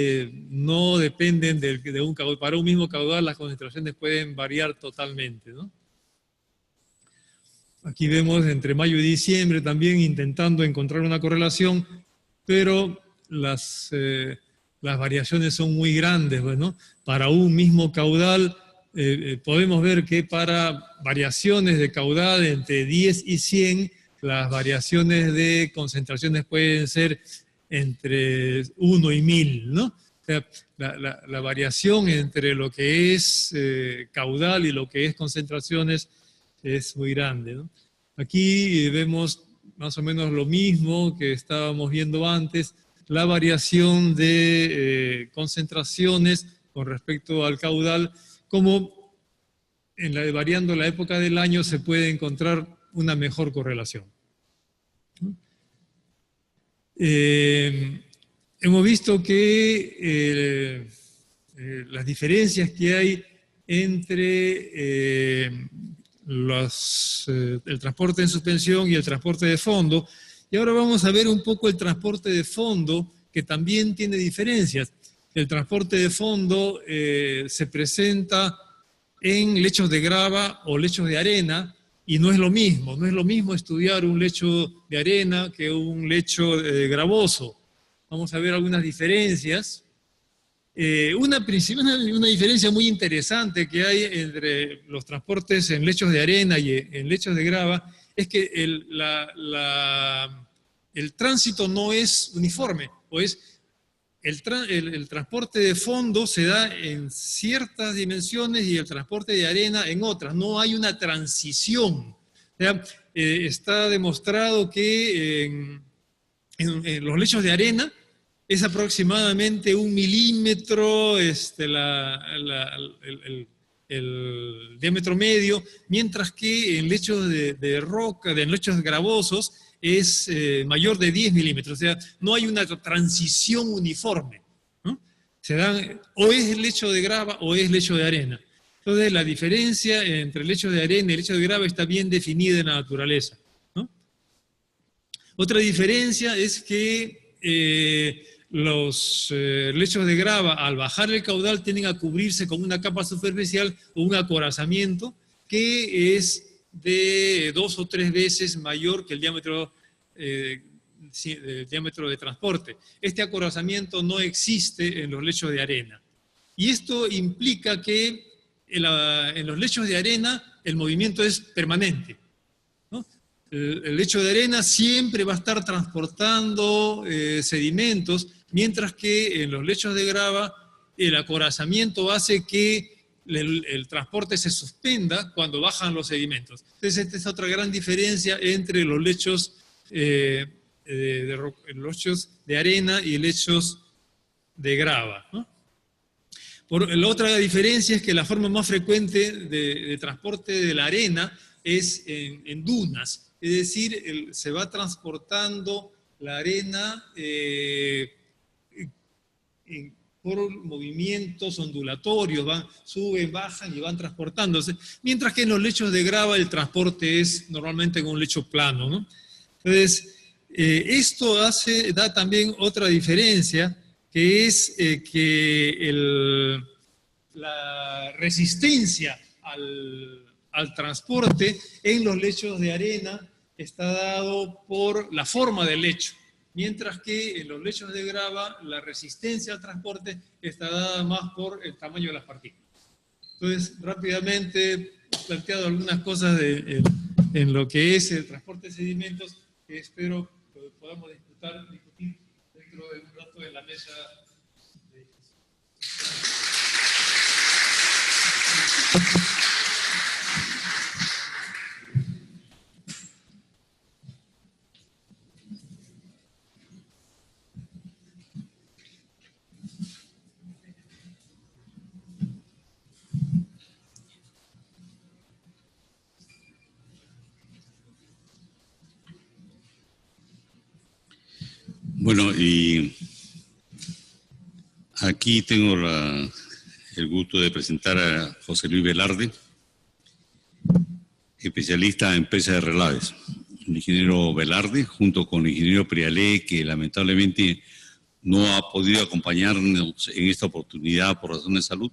no dependen de un caudal. Para un mismo caudal las concentraciones pueden variar totalmente, ¿no? Aquí vemos entre mayo y diciembre también intentando encontrar una correlación, pero las variaciones son muy grandes, ¿no? Para un mismo caudal podemos ver que para variaciones de caudal entre 10 y 100, las variaciones de concentraciones pueden ser entre 1 y 1000, ¿no? O sea, la variación entre lo que es caudal y lo que es concentraciones es muy grande, ¿no? Aquí vemos más o menos lo mismo que estábamos viendo antes, la variación de concentraciones con respecto al caudal, como variando la época del año se puede encontrar una mejor correlación. hemos visto que las diferencias que hay entre el transporte en suspensión y el transporte de fondo, y ahora vamos a ver un poco el transporte de fondo, que también tiene diferencias. El transporte de fondo se presenta en lechos de grava o lechos de arena, y no es lo mismo estudiar un lecho de arena que un lecho gravoso. Vamos a ver algunas diferencias. Una diferencia muy interesante que hay entre los transportes en lechos de arena y en lechos de grava es que el tránsito no es uniforme, el transporte de fondo se da en ciertas dimensiones y el transporte de arena en otras. No hay una transición. O sea, está demostrado que en los lechos de arena es aproximadamente 1 milímetro el diámetro medio, mientras que en lechos de roca, en lechos gravosos, es mayor de 10 milímetros. O sea, no hay una transición uniforme, ¿no? Se dan, o es lecho de grava o es lecho de arena. Entonces, la diferencia entre el lecho de arena y el lecho de grava está bien definida en la naturaleza, ¿no? Otra diferencia es que los lechos de grava, al bajar el caudal, tienden a cubrirse con una capa superficial o un acorazamiento que es de 2 o 3 veces mayor que el diámetro de transporte. Este acorazamiento no existe en los lechos de arena. Y esto implica que en los lechos de arena el movimiento es permanente, ¿no? El lecho de arena siempre va a estar transportando sedimentos, mientras que en los lechos de grava el acorazamiento hace que el transporte se suspenda cuando bajan los sedimentos. Entonces, esta es otra gran diferencia entre los lechos de arena y lechos de grava, ¿no? La otra diferencia es que la forma más frecuente de transporte de la arena es en dunas, es decir, se va transportando la arena por movimientos ondulatorios, suben, bajan y van transportándose, mientras que en los lechos de grava el transporte es normalmente en un lecho plano, ¿no? Entonces, esto da también otra diferencia, que es que la resistencia al transporte en los lechos de arena está dado por la forma del lecho, mientras que en los lechos de grava la resistencia al transporte está dada más por el tamaño de las partículas. Entonces, rápidamente he planteado algunas cosas en lo que es el transporte de sedimentos, que espero que podamos discutir dentro de un rato en la mesa de discusión. Bueno, y aquí tengo el gusto de presentar a José Luis Velarde, especialista en pesa de relaves. El ingeniero Velarde, junto con el ingeniero Prialé, que lamentablemente no ha podido acompañarnos en esta oportunidad por razones de salud,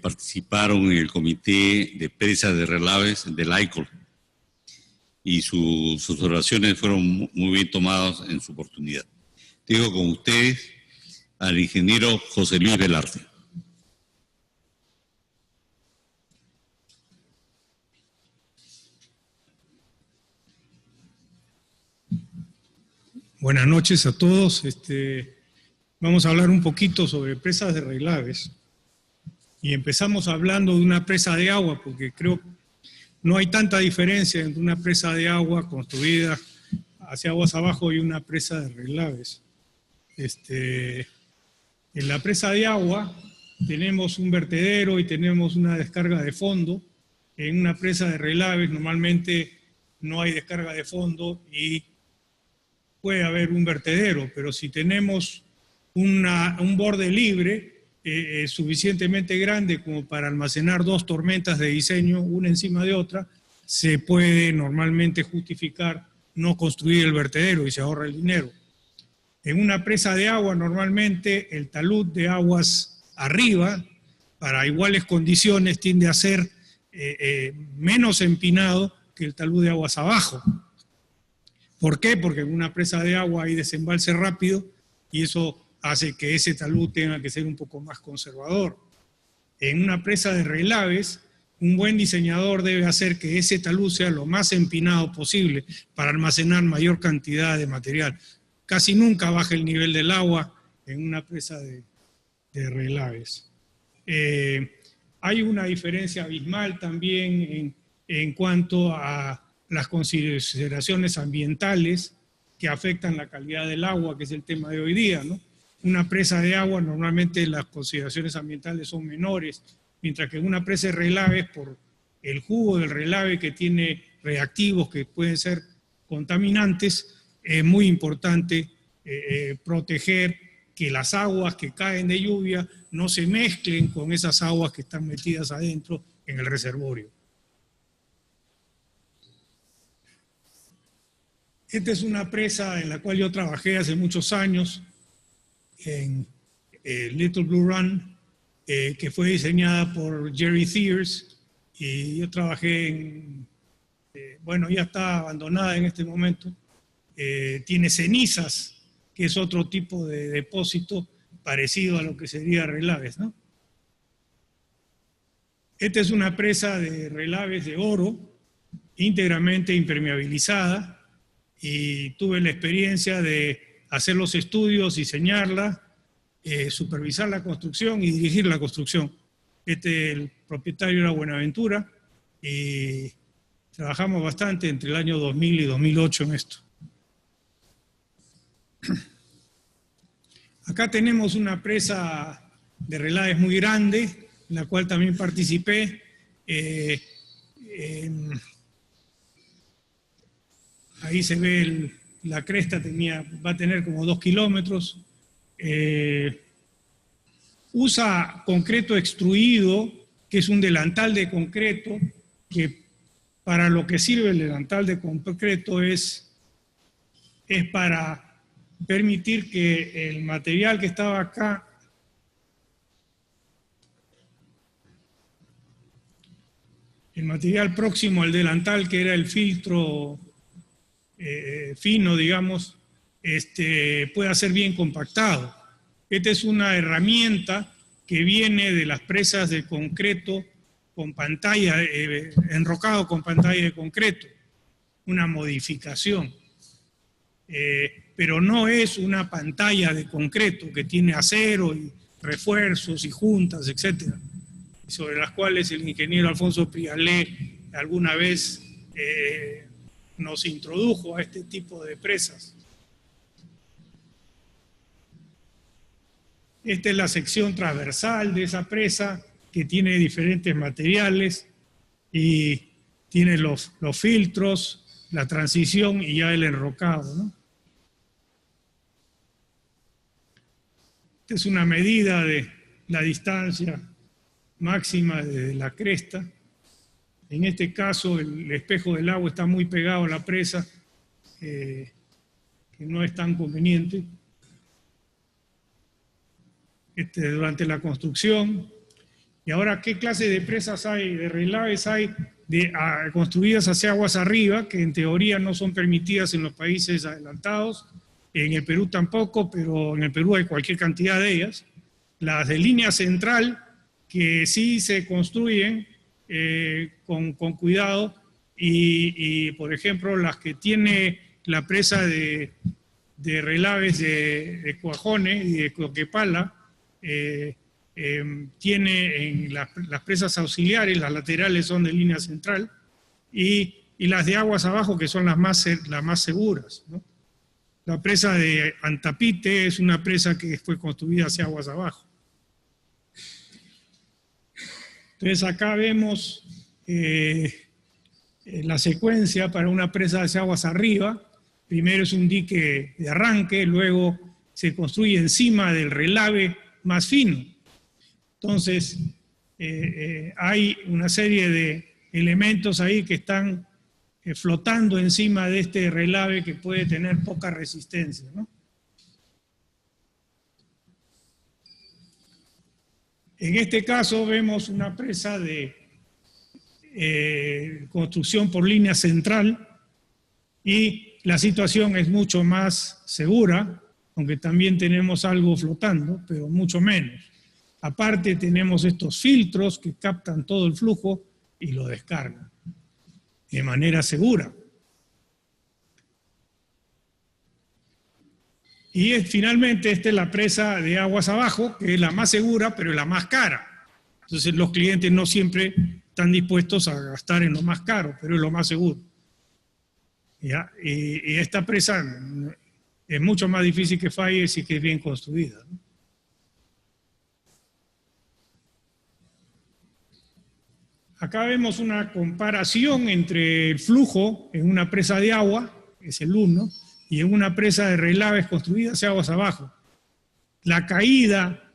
participaron en el comité de pesa de relaves del ICOL, y sus oraciones fueron muy bien tomadas en su oportunidad. Digo con ustedes al ingeniero José Luis Velarde. Buenas noches a todos. Vamos a hablar un poquito sobre presas de relaves. Y empezamos hablando de una presa de agua, porque creo que no hay tanta diferencia entre una presa de agua construida hacia aguas abajo y una presa de relaves. En la presa de agua tenemos un vertedero y tenemos una descarga de fondo. En una presa de relaves normalmente no hay descarga de fondo y puede haber un vertedero, pero si tenemos un borde libre suficientemente grande como para almacenar 2 tormentas de diseño, una encima de otra, se puede normalmente justificar no construir el vertedero y se ahorra el dinero. En una presa de agua, normalmente el talud de aguas arriba, para iguales condiciones, tiende a ser menos empinado que el talud de aguas abajo. ¿Por qué? Porque en una presa de agua hay desembalse rápido y eso hace que ese talud tenga que ser un poco más conservador. En una presa de relaves, un buen diseñador debe hacer que ese talud sea lo más empinado posible para almacenar mayor cantidad de material. Casi nunca baja el nivel del agua en una presa de relaves. Hay una diferencia abismal también en cuanto a las consideraciones ambientales que afectan la calidad del agua, que es el tema de hoy día, ¿no? Una presa de agua, normalmente las consideraciones ambientales son menores, mientras que en una presa de relaves, por el jugo del relave que tiene reactivos que pueden ser contaminantes, es muy importante proteger que las aguas que caen de lluvia no se mezclen con esas aguas que están metidas adentro en el reservorio. Esta es una presa en la cual yo trabajé hace muchos años, en Little Blue Run, que fue diseñada por Jerry Thiers, y yo trabajé en, bueno, ya está abandonada en este momento, tiene cenizas, que es otro tipo de depósito parecido a lo que sería relaves, ¿no? Esta es una presa de relaves de oro, íntegramente impermeabilizada, y tuve la experiencia de hacer los estudios, diseñarla, supervisar la construcción y dirigir la construcción. El propietario era Buenaventura y trabajamos bastante entre el año 2000 y 2008 en esto. Acá tenemos una presa de relaves muy grande, en la cual también participé. Ahí se ve la cresta, va a tener como 2 kilómetros. Usa concreto extruido, que es un delantal de concreto, que para lo que sirve el delantal de concreto es para permitir que el material que estaba acá el material próximo al delantal, que era el filtro fino, digamos, pueda ser bien compactado. Esta es una herramienta que viene de las presas de concreto con pantalla, enrocado con pantalla de concreto, una modificación. Pero no es una pantalla de concreto que tiene acero y refuerzos y juntas, etc., sobre las cuales el ingeniero Alfonso Prialé alguna vez nos introdujo a este tipo de presas. Esta es la sección transversal de esa presa, que tiene diferentes materiales y tiene los filtros, la transición y ya el enrocado, ¿no? Esta es una medida de la distancia máxima de la cresta. En este caso, el espejo del agua está muy pegado a la presa, que no es tan conveniente. Durante la construcción. Y ahora, ¿qué clase de presas hay, de relaves hay construidas hacia aguas arriba, que en teoría no son permitidas en los países adelantados? En el Perú tampoco, pero en el Perú hay cualquier cantidad de ellas. Las de línea central, que sí se construyen con cuidado, y por ejemplo las que tiene la presa de relaves de Cuajone y de Coquepala, tiene en las presas auxiliares, las laterales son de línea central, y las de aguas abajo, que son las más seguras, ¿no? La presa de Antapite es una presa que fue construida hacia aguas abajo. Entonces acá vemos la secuencia para una presa hacia aguas arriba. Primero es un dique de arranque, luego se construye encima del relave más fino. Entonces, hay una serie de elementos ahí que están flotando encima de este relave que puede tener poca resistencia, ¿no? En este caso vemos una presa de construcción por línea central y la situación es mucho más segura, aunque también tenemos algo flotando, pero mucho menos. Aparte tenemos estos filtros que captan todo el flujo y lo descargan de manera segura. Y finalmente esta es la presa de aguas abajo, que es la más segura, pero es la más cara. Entonces los clientes no siempre están dispuestos a gastar en lo más caro, pero es lo más seguro. ¿Ya? Y esta presa es mucho más difícil que falle si que es bien construida, ¿no? Acá vemos una comparación entre el flujo en una presa de agua, que es el 1, y en una presa de relaves construida hacia aguas abajo. La caída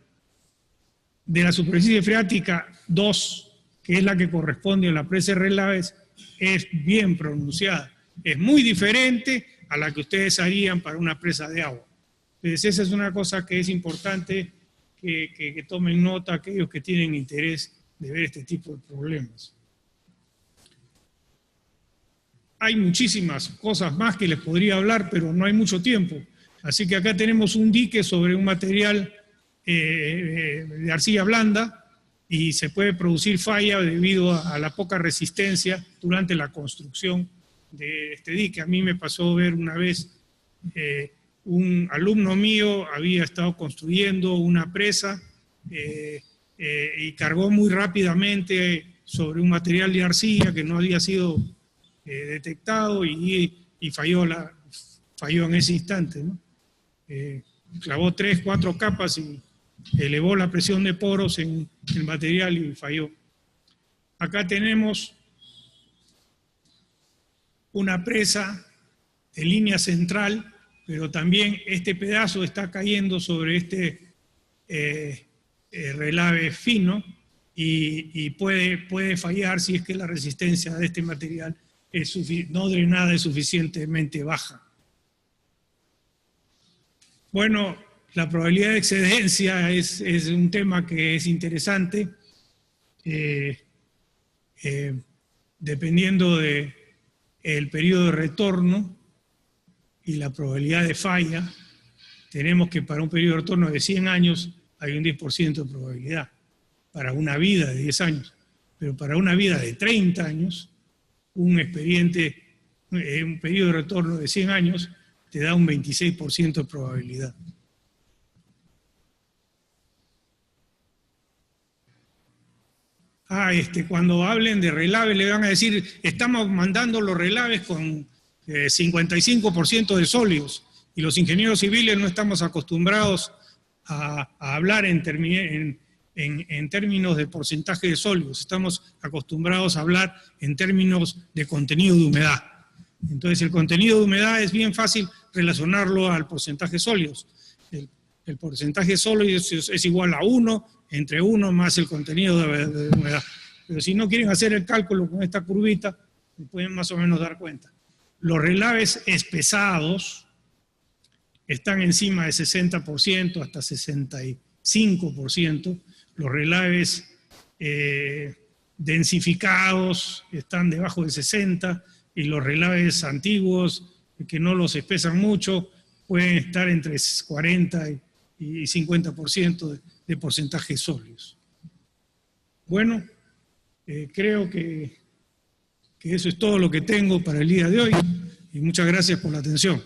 de la superficie freática 2, que es la que corresponde a la presa de relaves, es bien pronunciada. Es muy diferente a la que ustedes harían para una presa de agua. Entonces esa es una cosa que es importante que tomen nota aquellos que tienen interés de ver este tipo de problemas. Hay muchísimas cosas más que les podría hablar, pero no hay mucho tiempo. Así que acá tenemos un dique sobre un material de arcilla blanda y se puede producir falla debido a la poca resistencia durante la construcción de este dique. A mí me pasó ver una vez, un alumno mío había estado construyendo una presa y cargó muy rápidamente sobre un material de arcilla que no había sido detectado y falló en ese instante, ¿no? Clavó 3, 4 capas y elevó la presión de poros en el material y falló. Acá tenemos una presa de línea central, pero también este pedazo está cayendo sobre este relave fino y puede fallar si es que la resistencia de este material no drenada es suficientemente baja. Bueno, la probabilidad de excedencia es un tema que es interesante. Dependiendo del periodo de retorno y la probabilidad de falla, tenemos que para un periodo de retorno de 100 años hay un 10% de probabilidad, para una vida de 10 años. Pero para una vida de 30 años, un periodo de retorno de 100 años te da un 26% de probabilidad. Cuando hablen de relaves le van a decir, estamos mandando los relaves con 55% de sólidos, y los ingenieros civiles no estamos acostumbrados a hablar en términos de porcentaje de sólidos, estamos acostumbrados a hablar en términos de contenido de humedad. Entonces el contenido de humedad es bien fácil relacionarlo al porcentaje de sólidos. El porcentaje de sólidos es igual a 1, entre 1 más el contenido de humedad. Pero si no quieren hacer el cálculo con esta curvita, se pueden más o menos dar cuenta. Los relaves espesados están encima de 60% hasta 65%. Los relaves densificados están debajo de 60%, y los relaves antiguos, que no los espesan mucho, pueden estar entre 40 y 50% de porcentajes sólidos. Bueno, creo que eso es todo lo que tengo para el día de hoy, y muchas gracias por la atención.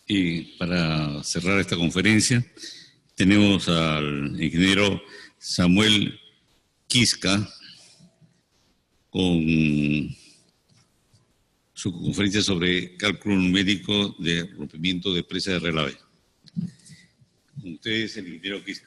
Y para cerrar esta conferencia, tenemos al ingeniero Samuel Quisca con su conferencia sobre cálculo numérico de rompimiento de presa de relave. Ustedes, el ingeniero Quisca.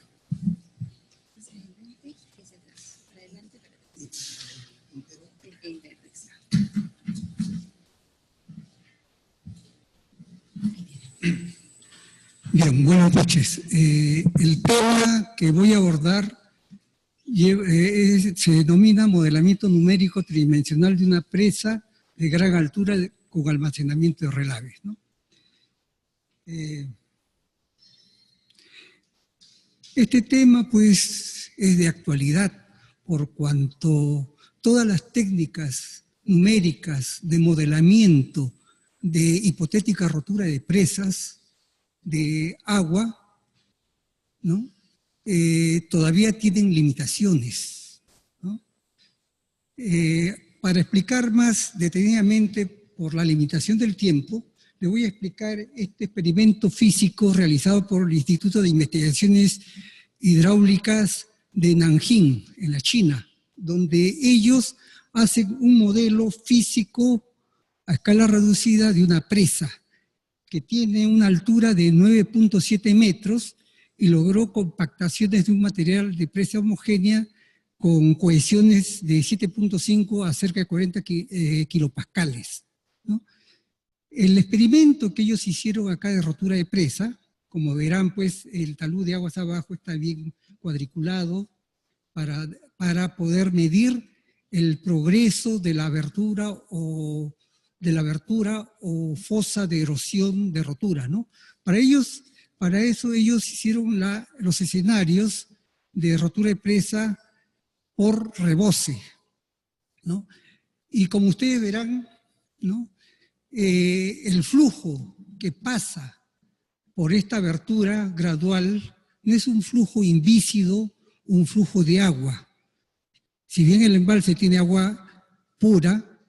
Bien, buenas noches. El tema que voy a abordar se denomina modelamiento numérico tridimensional de una presa de gran altura con almacenamiento de relaves, ¿no? Este tema, pues, es de actualidad por cuanto todas las técnicas numéricas de modelamiento de hipotética rotura de presas de agua, ¿no? Todavía tienen limitaciones, ¿no? Para explicar más detenidamente por la limitación del tiempo, le voy a explicar este experimento físico realizado por el Instituto de Investigaciones Hidráulicas de Nanjing, en la China, donde ellos hacen un modelo físico a escala reducida de una presa que tiene una altura de 9.7 metros y logró compactaciones de un material de presa homogénea con cohesiones de 7.5 a cerca de 40 kilopascales, ¿no? El experimento que ellos hicieron acá de rotura de presa, como verán, pues el talud de aguas abajo está bien cuadriculado para poder medir el progreso de la abertura o fosa de erosión de rotura, ¿no? Para eso ellos hicieron los escenarios de rotura de presa por rebose, ¿no? Y como ustedes verán, ¿no? El flujo que pasa por esta abertura gradual no es un flujo invícido, un flujo de agua. Si bien el embalse tiene agua pura,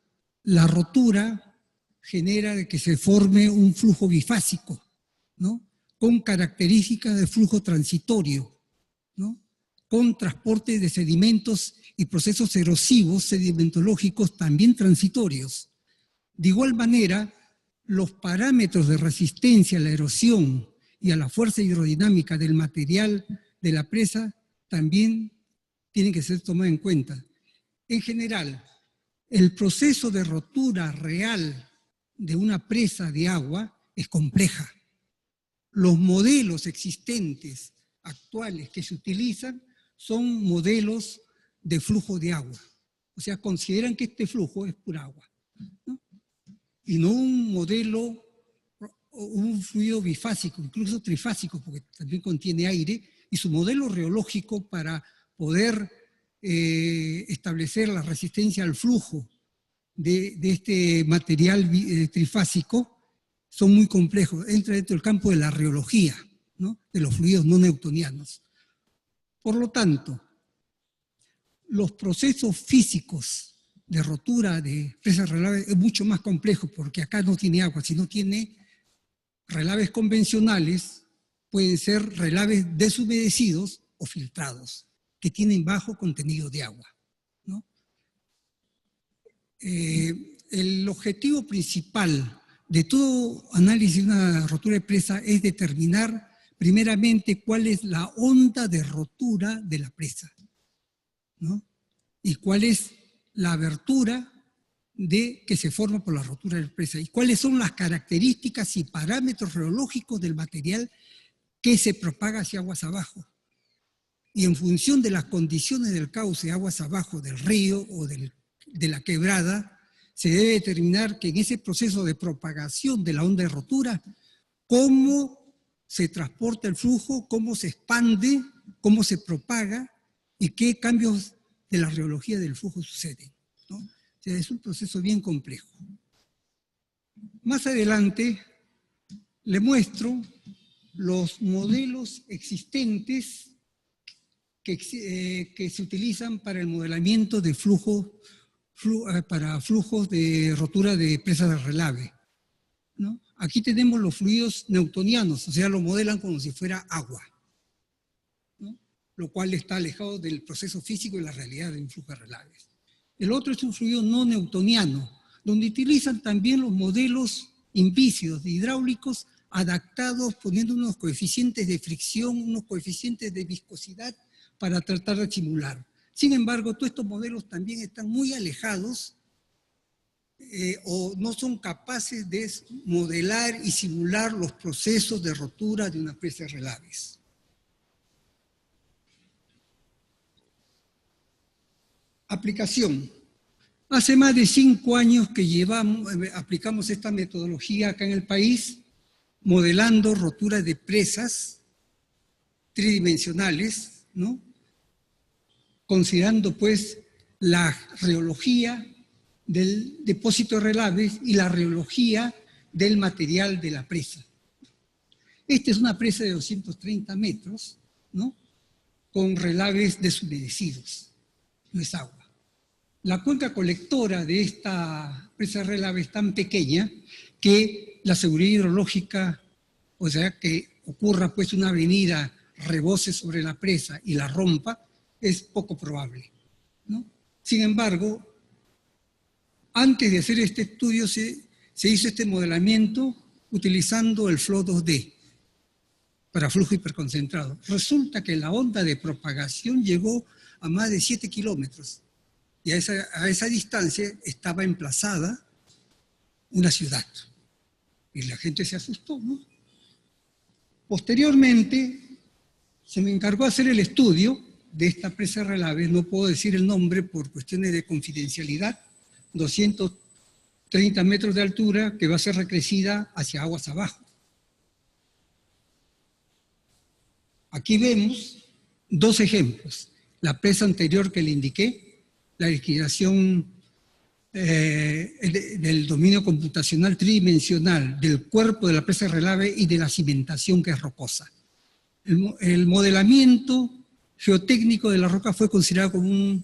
la rotura genera que se forme un flujo bifásico, ¿no? Con características de flujo transitorio, ¿no? Con transporte de sedimentos y procesos erosivos sedimentológicos también transitorios. De igual manera, los parámetros de resistencia a la erosión y a la fuerza hidrodinámica del material de la presa también tienen que ser tomados en cuenta. En general, el proceso de rotura real de una presa de agua es compleja. Los modelos existentes actuales que se utilizan son modelos de flujo de agua. O sea, consideran que este flujo es pura agua, ¿no? Y no un modelo, un fluido bifásico, incluso trifásico, porque también contiene aire, y su modelo reológico para poder establecer la resistencia al flujo de este material trifásico son muy complejos. Entra dentro del campo de la reología, ¿no? De los fluidos no newtonianos. Por lo tanto, los procesos físicos de rotura de presas relaves es mucho más complejo, porque acá no tiene agua, sino tiene relaves convencionales, pueden ser relaves deshumedecidos o filtrados, que tienen bajo contenido de agua, ¿no? El objetivo principal de todo análisis de una rotura de presa es determinar primeramente cuál es la onda de rotura de la presa, ¿no? Y cuál es la abertura que se forma por la rotura de la presa y cuáles son las características y parámetros reológicos del material que se propaga hacia aguas abajo. Y en función de las condiciones del cauce aguas abajo del río o de la quebrada, se debe determinar que en ese proceso de propagación de la onda de rotura, cómo se transporta el flujo, cómo se expande, cómo se propaga y qué cambios de la reología del flujo suceden, ¿no? O sea, es un proceso bien complejo. Más adelante le muestro los modelos existentes que se utilizan para el modelamiento de para flujos de rotura de presas de relave, ¿no? Aquí tenemos los fluidos newtonianos, o sea, lo modelan como si fuera agua, ¿no? Lo cual está alejado del proceso físico y la realidad de un flujo de relaves. El otro es un fluido no newtoniano, donde utilizan también los modelos invícidos hidráulicos adaptados poniendo unos coeficientes de fricción, unos coeficientes de viscosidad para tratar de simular. Sin embargo, todos estos modelos también están muy alejados o no son capaces de modelar y simular los procesos de rotura de una presa de relaves. Aplicación. Hace más de 5 años que aplicamos esta metodología acá en el país, modelando roturas de presas tridimensionales, ¿no? Considerando pues la reología del depósito de relaves y la reología del material de la presa. Esta es una presa de 230 metros, ¿no? Con relaves deshumedecidos, no es agua. La cuenca colectora de esta presa de relave es tan pequeña que la seguridad hidrológica, o sea, que ocurra pues una avenida, rebose sobre la presa y la rompa, es poco probable, ¿no? Sin embargo, antes de hacer este estudio se hizo este modelamiento utilizando el Flow 2D para flujo hiperconcentrado. Resulta que la onda de propagación llegó a más de 7 kilómetros. Y a esa distancia estaba emplazada una ciudad. Y la gente se asustó, ¿no? Posteriormente, se me encargó hacer el estudio de esta presa de relave. No puedo decir el nombre por cuestiones de confidencialidad. 230 metros de altura que va a ser recrecida hacia aguas abajo. Aquí vemos 2 ejemplos. La presa anterior que le indiqué, la liquidación del dominio computacional tridimensional del cuerpo de la presa de relave y de la cimentación que es rocosa. El modelamiento geotécnico de la roca fue considerado como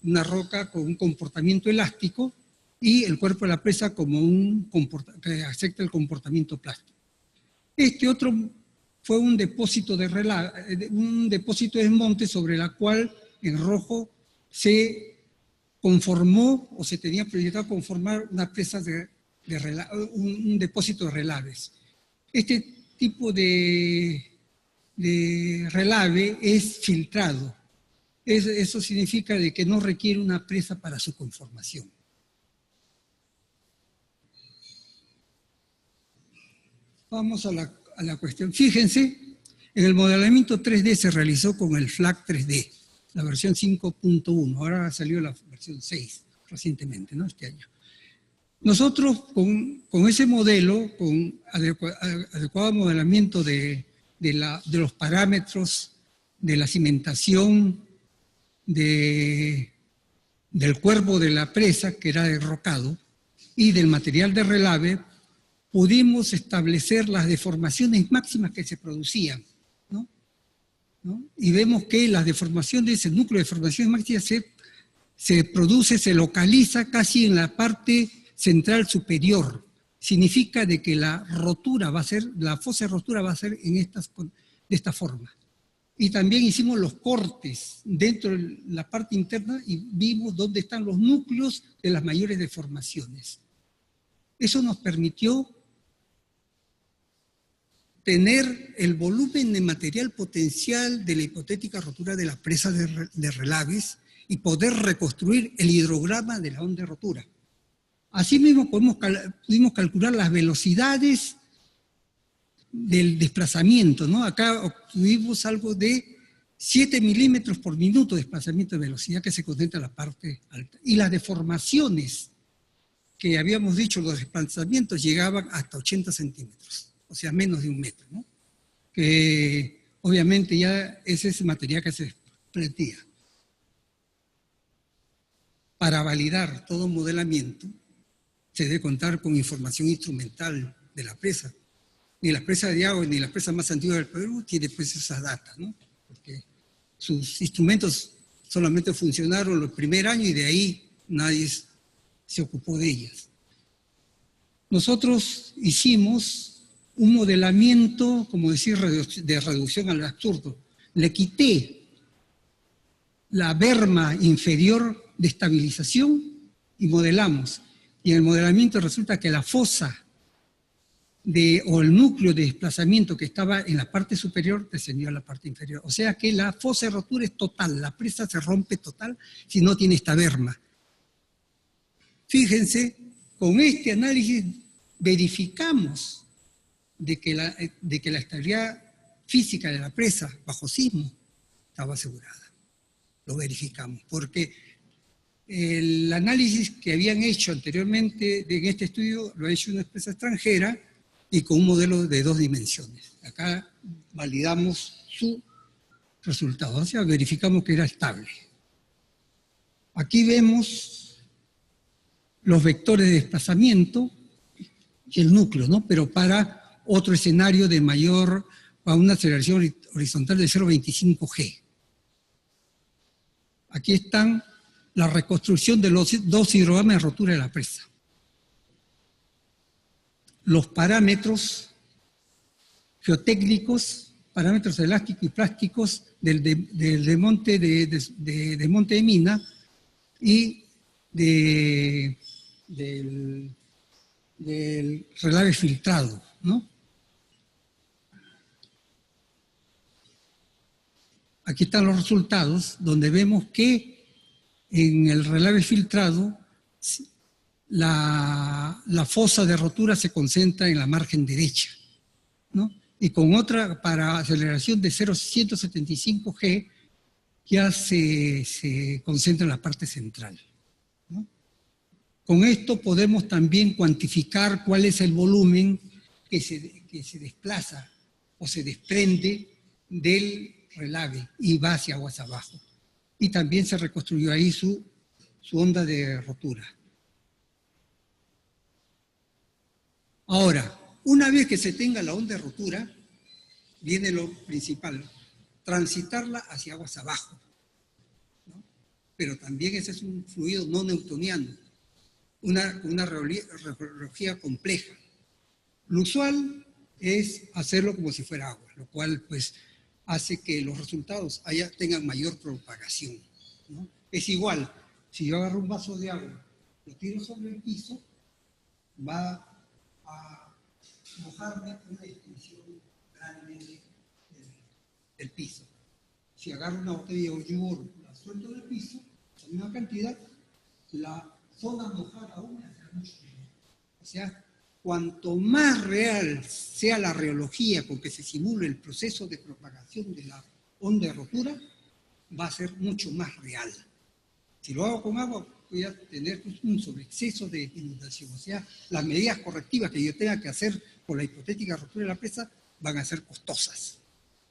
una roca con un comportamiento elástico y el cuerpo de la presa como que acepta el comportamiento plástico. Este otro fue un depósito de relave, un depósito de desmonte sobre la cual en rojo se conformó o se tenía proyectado conformar una presa un depósito de relaves. Este tipo de relave es filtrado. Eso significa de que no requiere una presa para su conformación. Vamos a la cuestión. Fíjense, en el modelamiento 3D se realizó con el FLAC 3D, la versión 5.1. Ahora salió la versión 6 recientemente, ¿no? Este año. Nosotros con ese modelo, con adecuado modelamiento de los parámetros de la cimentación del cuerpo de la presa, que era derrocado, y del material de relave, pudimos establecer las deformaciones máximas que se producían, ¿no? Y vemos que las deformaciones, el núcleo de deformaciones máximas se localiza casi en la parte central superior. Significa de que la fosa de rotura va a ser de esta forma. Y también hicimos los cortes dentro de la parte interna y vimos dónde están los núcleos de las mayores deformaciones. Eso nos permitió tener el volumen de material potencial de la hipotética rotura de la presa de relaves y poder reconstruir el hidrograma de la onda de rotura. Asimismo, pudimos calcular las velocidades del desplazamiento, ¿no? Acá obtuvimos algo de 7 milímetros por minuto de desplazamiento de velocidad que se concentra en la parte alta. Y las deformaciones que habíamos dicho, los desplazamientos llegaban hasta 80 centímetros. O sea, menos de 1 metro, ¿no? Que obviamente ya ese es el material que se desprendía. Para validar todo modelamiento, se debe contar con información instrumental de la presa. Ni la presa de agua ni la presa más antigua del Perú tiene pues esas datas, ¿no? Porque sus instrumentos solamente funcionaron el primer año y de ahí nadie se ocupó de ellas. Nosotros hicimos un modelamiento, como decir, de reducción al absurdo. Le quité la berma inferior de estabilización y modelamos. Y en el modelamiento resulta que la fosa o el núcleo de desplazamiento que estaba en la parte superior descendió a la parte inferior. O sea que la fosa de rotura es total, la presa se rompe total si no tiene esta berma. Fíjense, con este análisis verificamos de que la estabilidad física de la presa bajo sismo estaba asegurada. Lo verificamos, porque el análisis que habían hecho anteriormente en este estudio lo ha hecho una empresa extranjera y con un modelo de 2 dimensiones. Acá validamos su resultado, o sea, verificamos que era estable. Aquí vemos los vectores de desplazamiento y el núcleo, ¿no? Pero para otro escenario de mayor, a una aceleración horizontal de 0,25 G. Aquí están la reconstrucción de los 2 hidrogramas de rotura de la presa. Los parámetros geotécnicos, parámetros elásticos y plásticos del monte de Mina y del relave filtrado, ¿no? Aquí están los resultados, donde vemos que en el relave filtrado la fosa de rotura se concentra en la margen derecha, ¿no? Y con otra, para aceleración de 0,175 G, ya se concentra en la parte central, ¿no? Con esto podemos también cuantificar cuál es el volumen que se desplaza o se desprende del relave y va hacia aguas abajo. Y también se reconstruyó ahí su onda de rotura. Ahora, una vez que se tenga la onda de rotura, viene lo principal, transitarla hacia aguas abajo, ¿no? Pero también ese es un fluido no newtoniano, una reología compleja. Lo usual es hacerlo como si fuera agua, lo cual pues hace que los resultados tengan mayor propagación, ¿no? Es igual, si yo agarro un vaso de agua, lo tiro sobre el piso, va a mojarme una extensión grande del piso. Si agarro una botella de yogur, la suelto del piso, la misma cantidad, la zona mojada aún será mucho menor. O sea, cuanto más real sea la reología con que se simule el proceso de propagación de la onda de rotura, va a ser mucho más real. Si lo hago con agua, voy a tener un sobreexceso de inundación. O sea, las medidas correctivas que yo tenga que hacer por la hipotética rotura de la presa van a ser costosas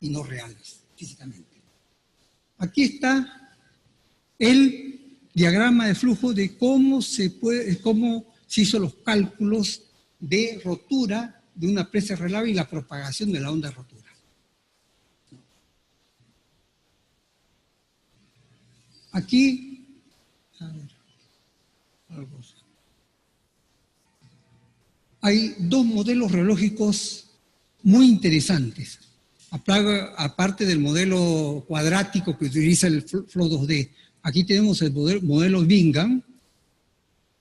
y no reales físicamente. Aquí está el diagrama de flujo de cómo se hizo los cálculos de rotura de una presa de relave y la propagación de la onda de rotura. Aquí, a ver, hay 2 modelos reológicos muy interesantes, aparte del modelo cuadrático que utiliza el Flow 2D. Aquí tenemos el modelo Bingham,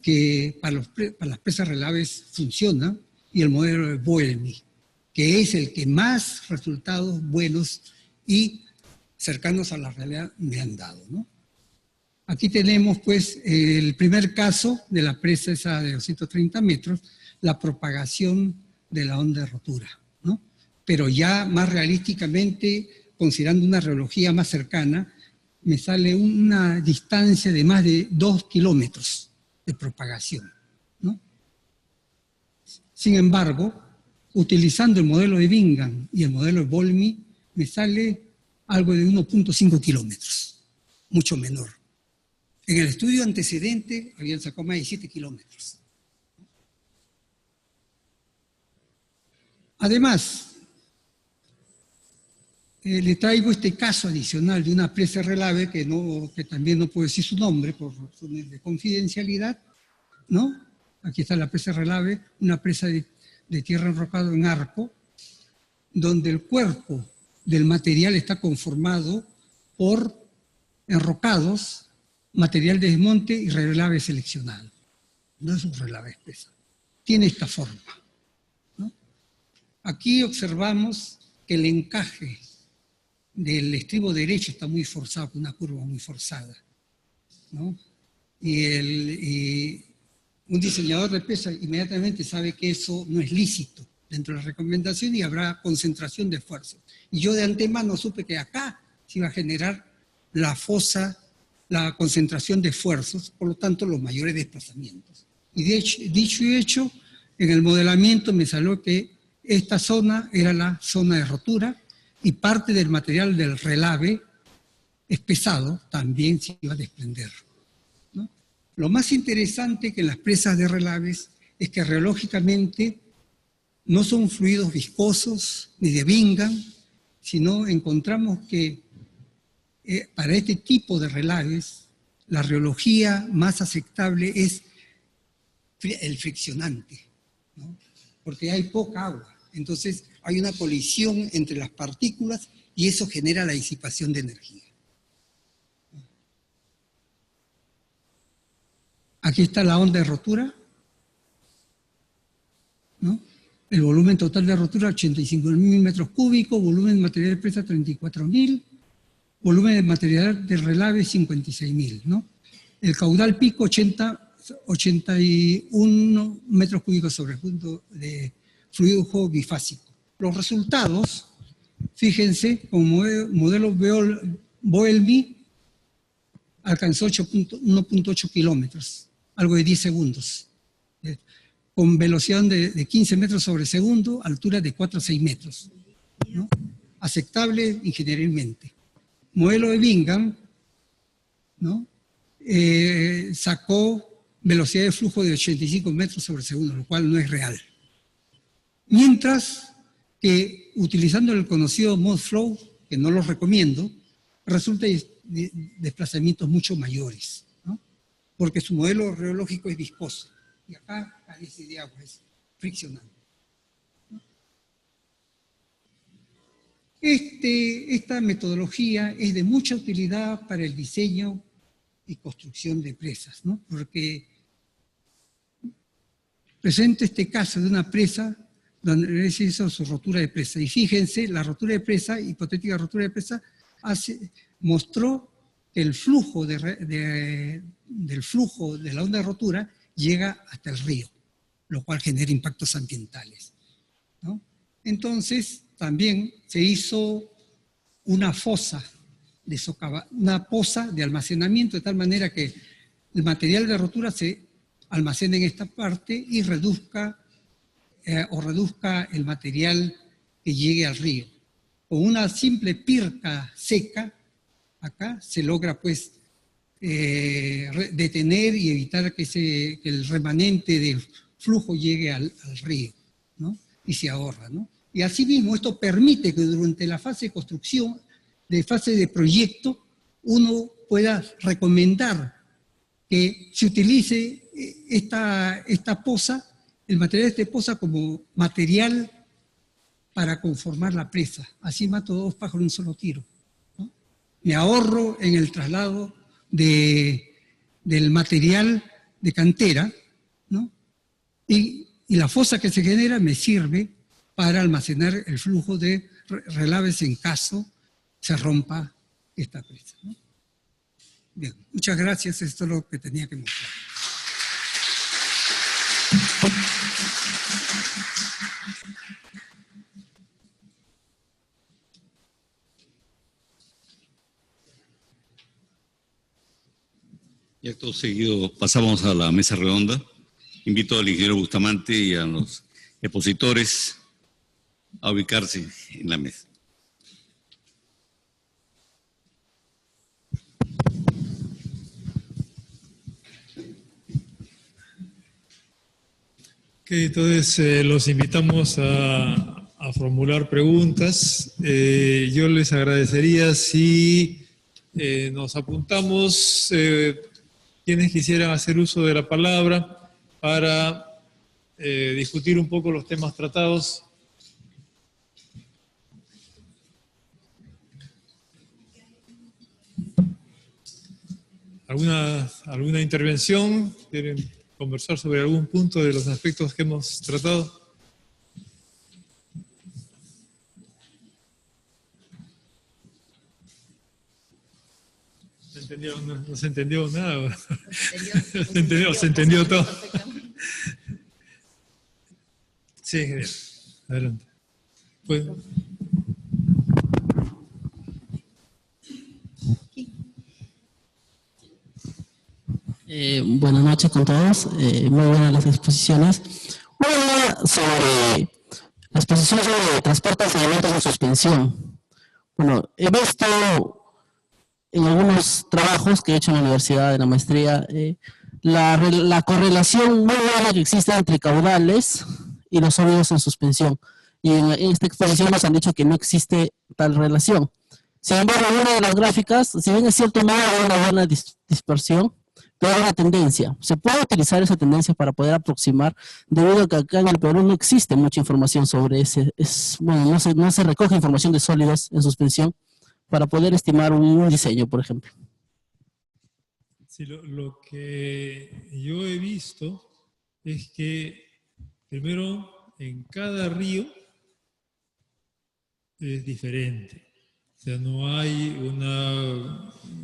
que para las presas relaves funciona, y el modelo de Boelmy, que es el que más resultados buenos y cercanos a la realidad me han dado, ¿no? Aquí tenemos pues el primer caso de la presa esa de 230 metros, la propagación de la onda de rotura, ¿no? Pero ya más realísticamente, considerando una reología más cercana, me sale una distancia de más de 2 kilómetros de propagación, ¿no? Sin embargo, utilizando el modelo de Bingham y el modelo de Boelmy, me sale algo de 1.5 kilómetros, mucho menor. En el estudio antecedente habían sacado más de 7 kilómetros. Además, le traigo este caso adicional de una presa relave que también no puedo decir su nombre por razones de confidencialidad, ¿no? Aquí está la presa relave, una presa de tierra enrocada en arco, donde el cuerpo del material está conformado por enrocados, material de desmonte y relave seleccionado. No es un relave espesa. Tiene esta forma, ¿no? Aquí observamos que el encaje del estribo derecho está muy forzado, con una curva muy forzada, ¿no? Y un diseñador de presa inmediatamente sabe que eso no es lícito dentro de la recomendación y habrá concentración de esfuerzos. Y yo de antemano supe que acá se iba a generar la fosa, la concentración de esfuerzos, por lo tanto los mayores desplazamientos. Y dicho y hecho, en el modelamiento me salió que esta zona era la zona de rotura y parte del material del relave es pesado, también se iba a desprender, ¿no? Lo más interesante que en las presas de relaves es que reológicamente no son fluidos viscosos ni de Bingham, sino encontramos que para este tipo de relaves la reología más aceptable es el friccionante, ¿no? Porque hay poca agua. Entonces hay una colisión entre las partículas y eso genera la disipación de energía. Aquí está la onda de rotura, ¿no? El volumen total de rotura 85.000 metros cúbicos, volumen de material de presa 34.000, volumen de material de relave 56.000, ¿no? El caudal pico 81 metros cúbicos sobre el punto de fluido bifásico. Los resultados, fíjense, como modelo Boelmy alcanzó 1.8 kilómetros, algo de 10 segundos, con velocidad de 15 metros sobre segundo, altura de 4 a 6 metros, ¿no? Aceptable ingenierilmente. Modelo de Bingham, ¿no? Sacó velocidad de flujo de 85 metros sobre segundo, lo cual no es real. Mientras que utilizando el conocido ModFlow, que no lo recomiendo, resulta desplazamientos mucho mayores, ¿no? Porque su modelo reológico es viscoso y acá carece de agua, es friccionante. Esta metodología es de mucha utilidad para el diseño y construcción de presas, ¿no? Porque presento este caso de una presa donde se hizo su rotura de presa. Y fíjense, la rotura de presa, hipotética rotura de presa, mostró que el flujo del flujo de la onda de rotura llega hasta el río, lo cual genera impactos ambientales, ¿no? Entonces, también se hizo una fosa una poza de almacenamiento, de tal manera que el material de rotura se almacena en esta parte y reduzca el material que llegue al río. Con una simple pirca seca, acá se logra pues detener y evitar que el remanente del flujo llegue al río, ¿no? Y se ahorra, ¿no? Y asimismo esto permite que durante la fase de construcción, de fase de proyecto, uno pueda recomendar que se utilice esta poza, el material de esta poza como material para conformar la presa. Así mato 2 pájaros en un solo tiro, ¿no? Me ahorro en el traslado del material de cantera, ¿no? Y la fosa que se genera me sirve para almacenar el flujo de relaves en caso se rompa esta presa, ¿no? Bien, muchas gracias. Esto es lo que tenía que mostrar. Y acto seguido pasamos a la mesa redonda. Invito al ingeniero Bustamante y a los expositores a ubicarse en la mesa. Entonces los invitamos a formular preguntas. Yo les agradecería si nos apuntamos quienes quisieran hacer uso de la palabra para discutir un poco los temas tratados. ¿Alguna intervención? ¿Quieren conversar sobre algún punto de los aspectos que hemos tratado? No se entendió nada. Se entendió todo. Sí, adelante. Pues, buenas noches con todos. Muy buenas las exposiciones. Una sobre la exposición sobre transporte de sedimentos en suspensión. Bueno, he visto en algunos trabajos que he hecho en la universidad, en la maestría, la correlación muy buena que existe entre caudales y los sólidos en suspensión. Y en esta exposición nos han dicho que no existe tal relación. Sin embargo, en una de las gráficas, si bien es cierto, no hay una buena dispersión, pero hay una tendencia. Se puede utilizar esa tendencia para poder aproximar, debido a que acá en el Perú no existe mucha información sobre ese, bueno, no se recoge información de sólidos en suspensión para poder estimar un diseño, por ejemplo. Sí, lo que yo he visto es que, primero, en cada río es diferente. O sea, no hay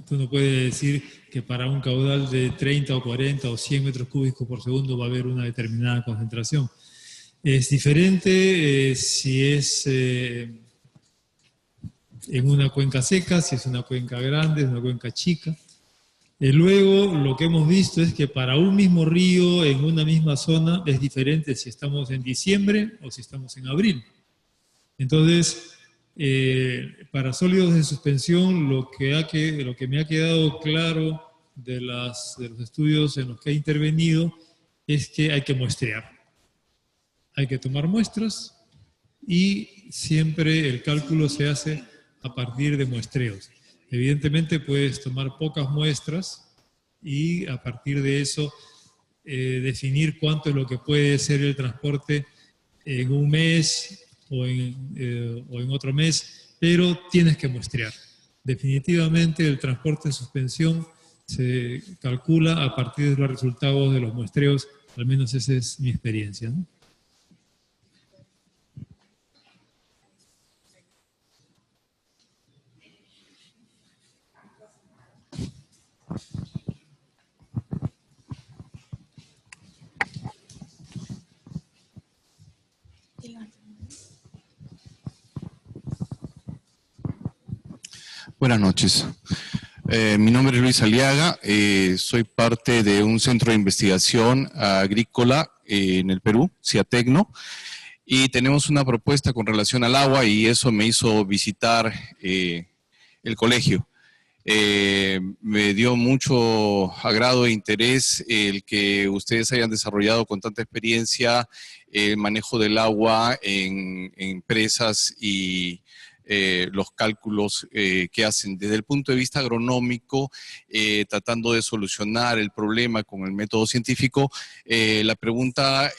tú no puedes decir que para un caudal de 30 o 40 o 100 metros cúbicos por segundo va a haber una determinada concentración. Es diferente si es en una cuenca seca, si es una cuenca grande, es una cuenca chica. Luego, lo que hemos visto es que para un mismo río, en una misma zona, es diferente si estamos en diciembre o si estamos en abril. Entonces, para sólidos de suspensión, lo que me ha quedado claro de los estudios en los que he intervenido es que hay que muestrear. Hay que tomar muestras y siempre el cálculo se hace a partir de muestreos. Evidentemente puedes tomar pocas muestras y a partir de eso definir cuánto es lo que puede ser el transporte en un mes o en otro mes, pero tienes que muestrear. Definitivamente el transporte en suspensión se calcula a partir de los resultados de los muestreos, al menos esa es mi experiencia, ¿no? Buenas noches. Mi nombre es Luis Aliaga, soy parte de un centro de investigación agrícola en el Perú, CIATECNO, y tenemos una propuesta con relación al agua y eso me hizo visitar el colegio. Me dio mucho agrado e interés el que ustedes hayan desarrollado con tanta experiencia el manejo del agua en empresas y los cálculos que hacen desde el punto de vista agronómico, tratando de solucionar el problema con el método científico. La pregunta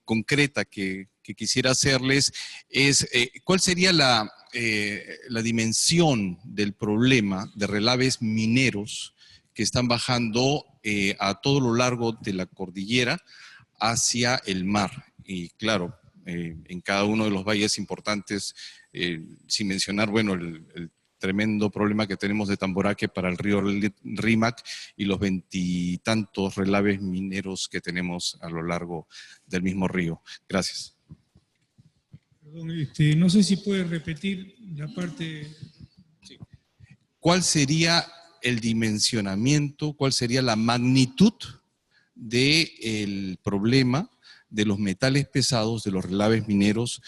concreta que quisiera hacerles es, ¿cuál sería la dimensión del problema de relaves mineros que están bajando a todo lo largo de la cordillera hacia el mar? Y claro, en cada uno de los valles importantes, sin mencionar, bueno, el tremendo problema que tenemos de Tamboraque para el río Rímac y los 20 y tantos relaves mineros que tenemos a lo largo del mismo río. Gracias. Perdón, no sé si puede repetir la parte. Sí. ¿Cuál sería el dimensionamiento, cuál sería la magnitud del problema de los metales pesados, de los relaves mineros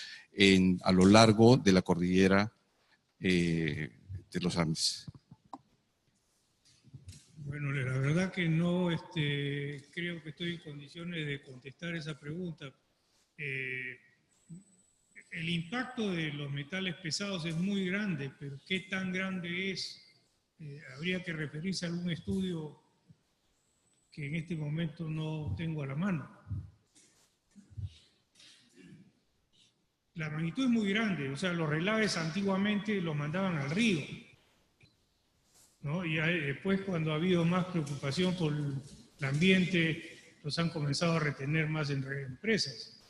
a lo largo de la cordillera de los Andes? Bueno, la verdad que no creo que estoy en condiciones de contestar esa pregunta. El impacto de los metales pesados es muy grande, pero ¿qué tan grande es? Habría que referirse a algún estudio que en este momento no tengo a la mano. La magnitud es muy grande, o sea, los relaves antiguamente los mandaban al río, ¿no? Y después, cuando ha habido más preocupación por el ambiente, los han comenzado a retener más en empresas.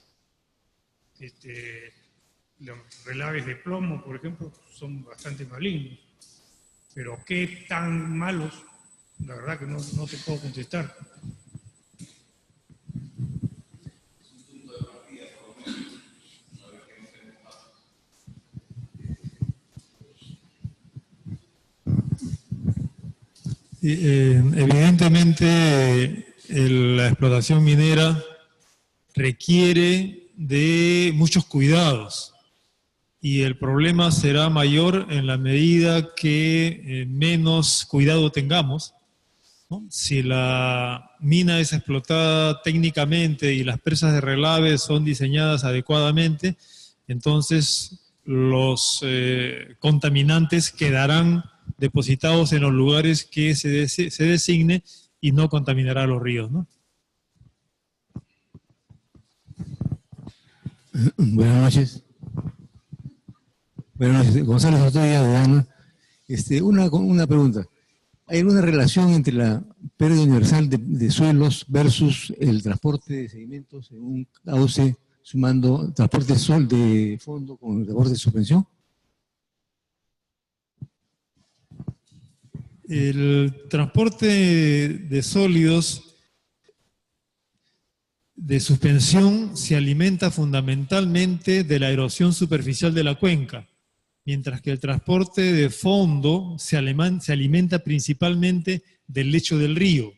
Los relaves de plomo, por ejemplo, son bastante malignos. Pero qué tan malos, la verdad que no te puedo contestar. Evidentemente, la explotación minera requiere de muchos cuidados y el problema será mayor en la medida que menos cuidado tengamos, ¿no? Si la mina es explotada técnicamente y las presas de relave son diseñadas adecuadamente, entonces los contaminantes quedarán depositados en los lugares que se designe y no contaminará los ríos, ¿no? Buenas noches. Buenas noches. Gonzalo Sotoya, de ANA. Una pregunta. ¿Hay alguna relación entre la pérdida universal de suelos versus el transporte de sedimentos en un cauce, sumando transporte de fondo con el transporte de suspensión? El transporte de sólidos de suspensión se alimenta fundamentalmente de la erosión superficial de la cuenca, mientras que el transporte de fondo se alimenta principalmente del lecho del río,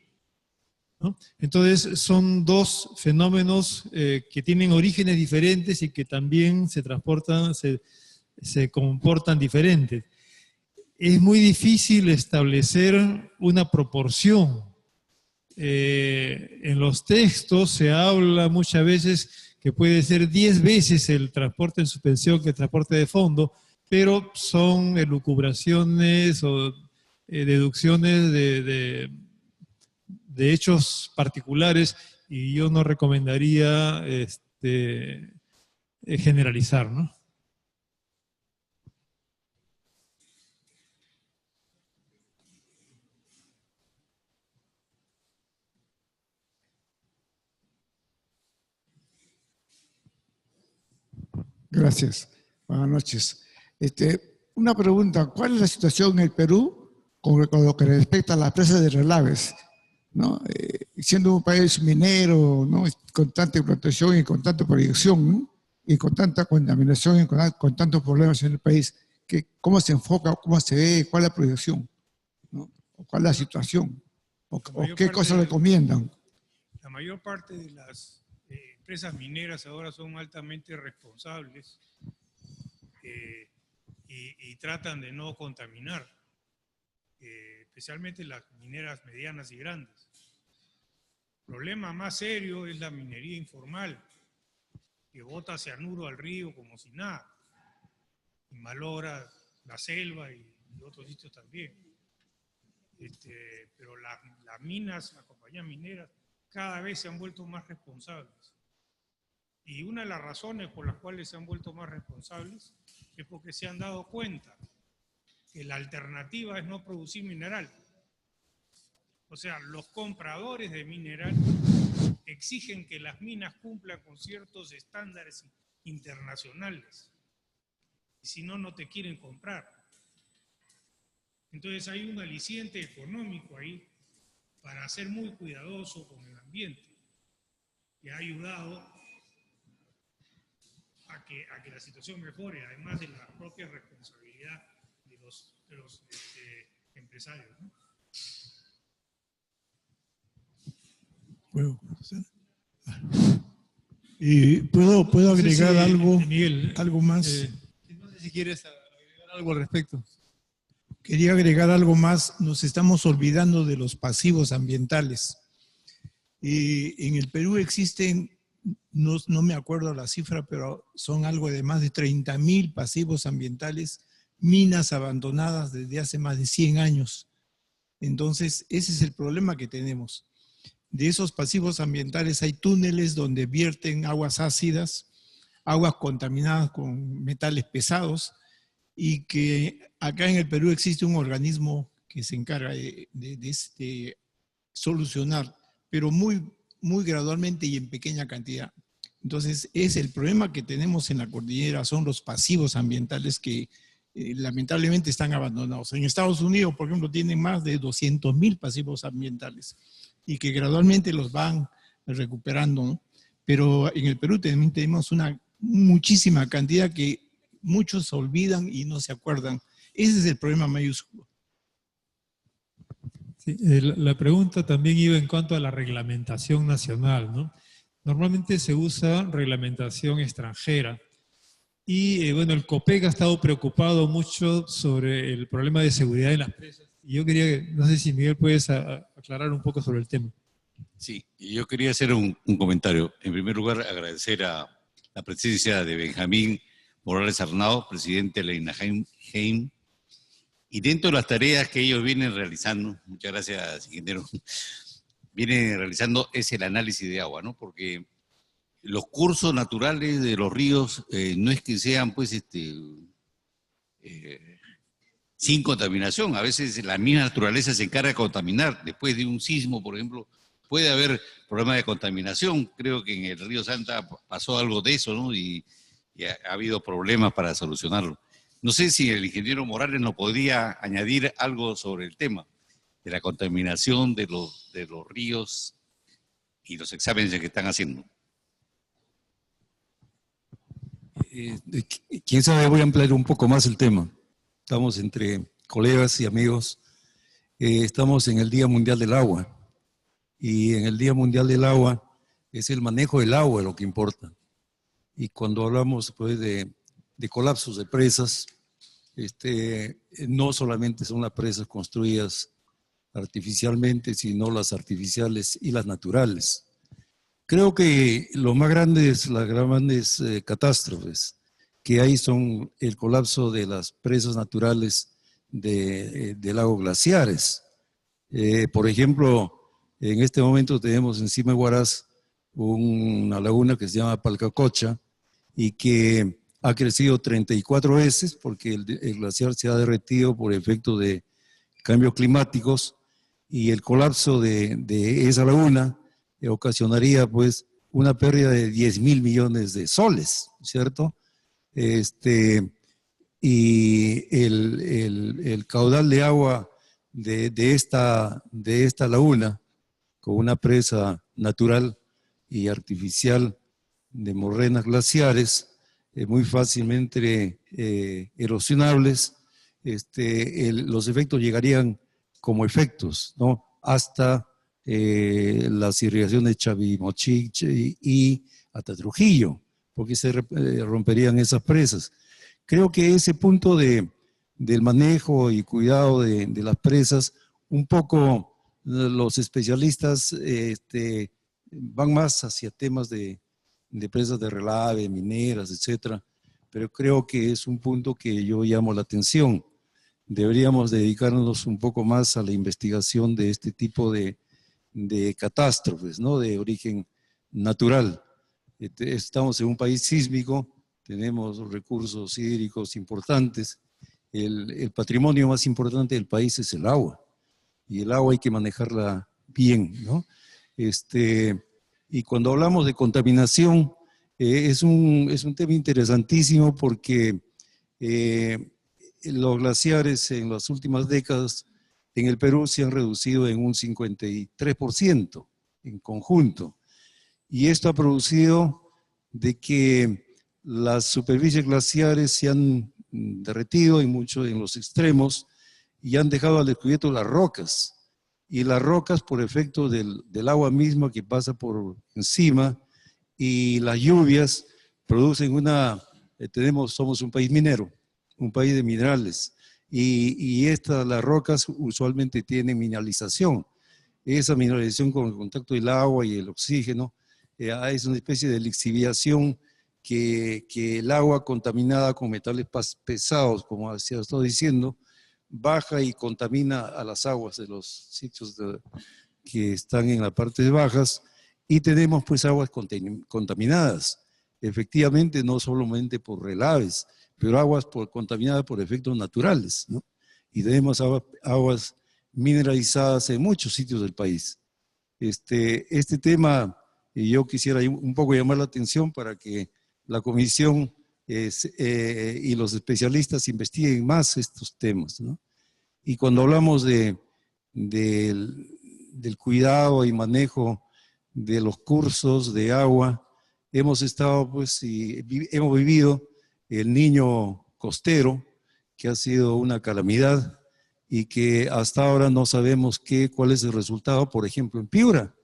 ¿no? Entonces son dos fenómenos que tienen orígenes diferentes y que también se comportan diferentes. Es muy difícil establecer una proporción. En los textos se habla muchas veces que puede ser 10 veces el transporte en suspensión que el transporte de fondo, pero son elucubraciones o deducciones de hechos particulares y yo no recomendaría generalizar, ¿no? Gracias. Buenas noches. Una pregunta, ¿cuál es la situación en el Perú con lo que respecta a las presas de relaves, ¿no? Siendo un país minero, ¿no? Con tanta explotación y con tanta proyección, ¿no? Y con tanta contaminación y con tantos problemas en el país, ¿cómo se enfoca, cómo se ve, cuál es la proyección, ¿no? ¿Cuál es la situación? ¿O qué cosas recomiendan? La mayor parte de las empresas mineras ahora son altamente responsables y tratan de no contaminar, especialmente las mineras medianas y grandes. El problema más serio es la minería informal, que bota cianuro al río como si nada, y malogra la selva y otros sitios también. Pero las minas, las compañías mineras, cada vez se han vuelto más responsables. Y una de las razones por las cuales se han vuelto más responsables es porque se han dado cuenta que la alternativa es no producir mineral. O sea, los compradores de mineral exigen que las minas cumplan con ciertos estándares internacionales. Y si no, no te quieren comprar. Entonces hay un aliciente económico ahí para ser muy cuidadoso con el ambiente, que ha ayudado a que la situación mejore, además de la propia responsabilidad de los empresarios, ¿no? Y puedo agregar algo, Miguel, algo más. No sé si quieres agregar algo al respecto. Quería agregar algo más. Nos estamos olvidando de los pasivos ambientales. En el Perú existen, no me acuerdo la cifra, pero son algo de más de 30.000 pasivos ambientales, minas abandonadas desde hace más de 100 años. Entonces, ese es el problema que tenemos. De esos pasivos ambientales hay túneles donde vierten aguas ácidas, aguas contaminadas con metales pesados, y que acá en el Perú existe un organismo que se encarga de solucionar, pero muy gradualmente y en pequeña cantidad. Entonces, es el problema que tenemos en la cordillera, son los pasivos ambientales que lamentablemente están abandonados. En Estados Unidos, por ejemplo, tienen más de 200.000 pasivos ambientales y que gradualmente los van recuperando, ¿no? Pero en el Perú también tenemos una muchísima cantidad que muchos olvidan y no se acuerdan. Ese es el problema mayúsculo. Sí, la pregunta también iba en cuanto a la reglamentación nacional, ¿no? Normalmente se usa reglamentación extranjera y bueno, el COPEC ha estado preocupado mucho sobre el problema de seguridad en las presas. Y yo quería, no sé si Miguel puedes aclarar un poco sobre el tema. Sí, y yo quería hacer un comentario. En primer lugar, agradecer a la presencia de Benjamín Morales Arnao, presidente de la INAHEIM, y dentro de las tareas que ellos vienen realizando, muchas gracias, ingeniero, vienen realizando es el análisis de agua, ¿no? Porque los cursos naturales de los ríos no es que sean, pues, sin contaminación. A veces la misma naturaleza se encarga de contaminar. Después de un sismo, por ejemplo, puede haber problemas de contaminación. Creo que en el río Santa pasó algo de eso, ¿no? Y ha habido problemas para solucionarlo. No sé si el ingeniero Morales nos podría añadir algo sobre el tema de la contaminación de los ríos y los exámenes que están haciendo. Quién sabe, voy a ampliar un poco más el tema. Estamos entre colegas y amigos. Estamos en el Día Mundial del Agua. Y en el Día Mundial del Agua es el manejo del agua lo que importa. Y cuando hablamos pues, de colapsos de presas, no solamente son las presas construidas artificialmente, sino las artificiales y las naturales. Creo que las grandes catástrofes que hay son el colapso de las presas naturales de lagos glaciares. Por ejemplo, en este momento tenemos encima de Huaraz una laguna que se llama Palcacocha y que ha crecido 34 veces porque el glaciar se ha derretido por efecto de cambios climáticos y el colapso de esa laguna ocasionaría pues una pérdida de 10.000 millones de soles, ¿cierto? Y el caudal de agua de esta laguna, con una presa natural y artificial de morrenas glaciares, muy fácilmente erosionables, los efectos llegarían como efectos, ¿no? Hasta las irrigaciones de Chavimochiche y hasta Trujillo, porque se romperían esas presas. Creo que ese punto del manejo y cuidado de las presas, un poco los especialistas van más hacia temas de presas de relave, mineras, etcétera, pero creo que es un punto que yo llamo la atención. Deberíamos dedicarnos un poco más a la investigación de este tipo de catástrofes, ¿no? De origen natural. Estamos en un país sísmico, tenemos recursos hídricos importantes. El patrimonio más importante del país es el agua, y el agua hay que manejarla bien, ¿no? Y cuando hablamos de contaminación, es un tema interesantísimo porque los glaciares en las últimas décadas en el Perú se han reducido en un 53% en conjunto. Y esto ha producido de que las superficies glaciares se han derretido en los extremos y han dejado al descubierto las rocas. Y las rocas, por efecto del agua misma que pasa por encima y las lluvias, producen somos un país minero, un país de minerales. Y las rocas usualmente tienen mineralización. Esa mineralización con el contacto del agua y el oxígeno es una especie de lixiviación que el agua contaminada con metales pesados, como se ha estado diciendo, baja y contamina a las aguas de los sitios que están en la parte de bajas, y tenemos pues aguas contaminadas, efectivamente no solamente por relaves, pero aguas contaminadas por efectos naturales, ¿no? Y tenemos aguas mineralizadas en muchos sitios del país. Este tema, yo quisiera un poco llamar la atención para que la comisión y los especialistas investiguen más estos temas, ¿no? Y cuando hablamos del cuidado y manejo de los cursos de agua, hemos estado, pues, y hemos vivido el niño costero, que ha sido una calamidad y que hasta ahora no sabemos cuál es el resultado, por ejemplo, en Piura.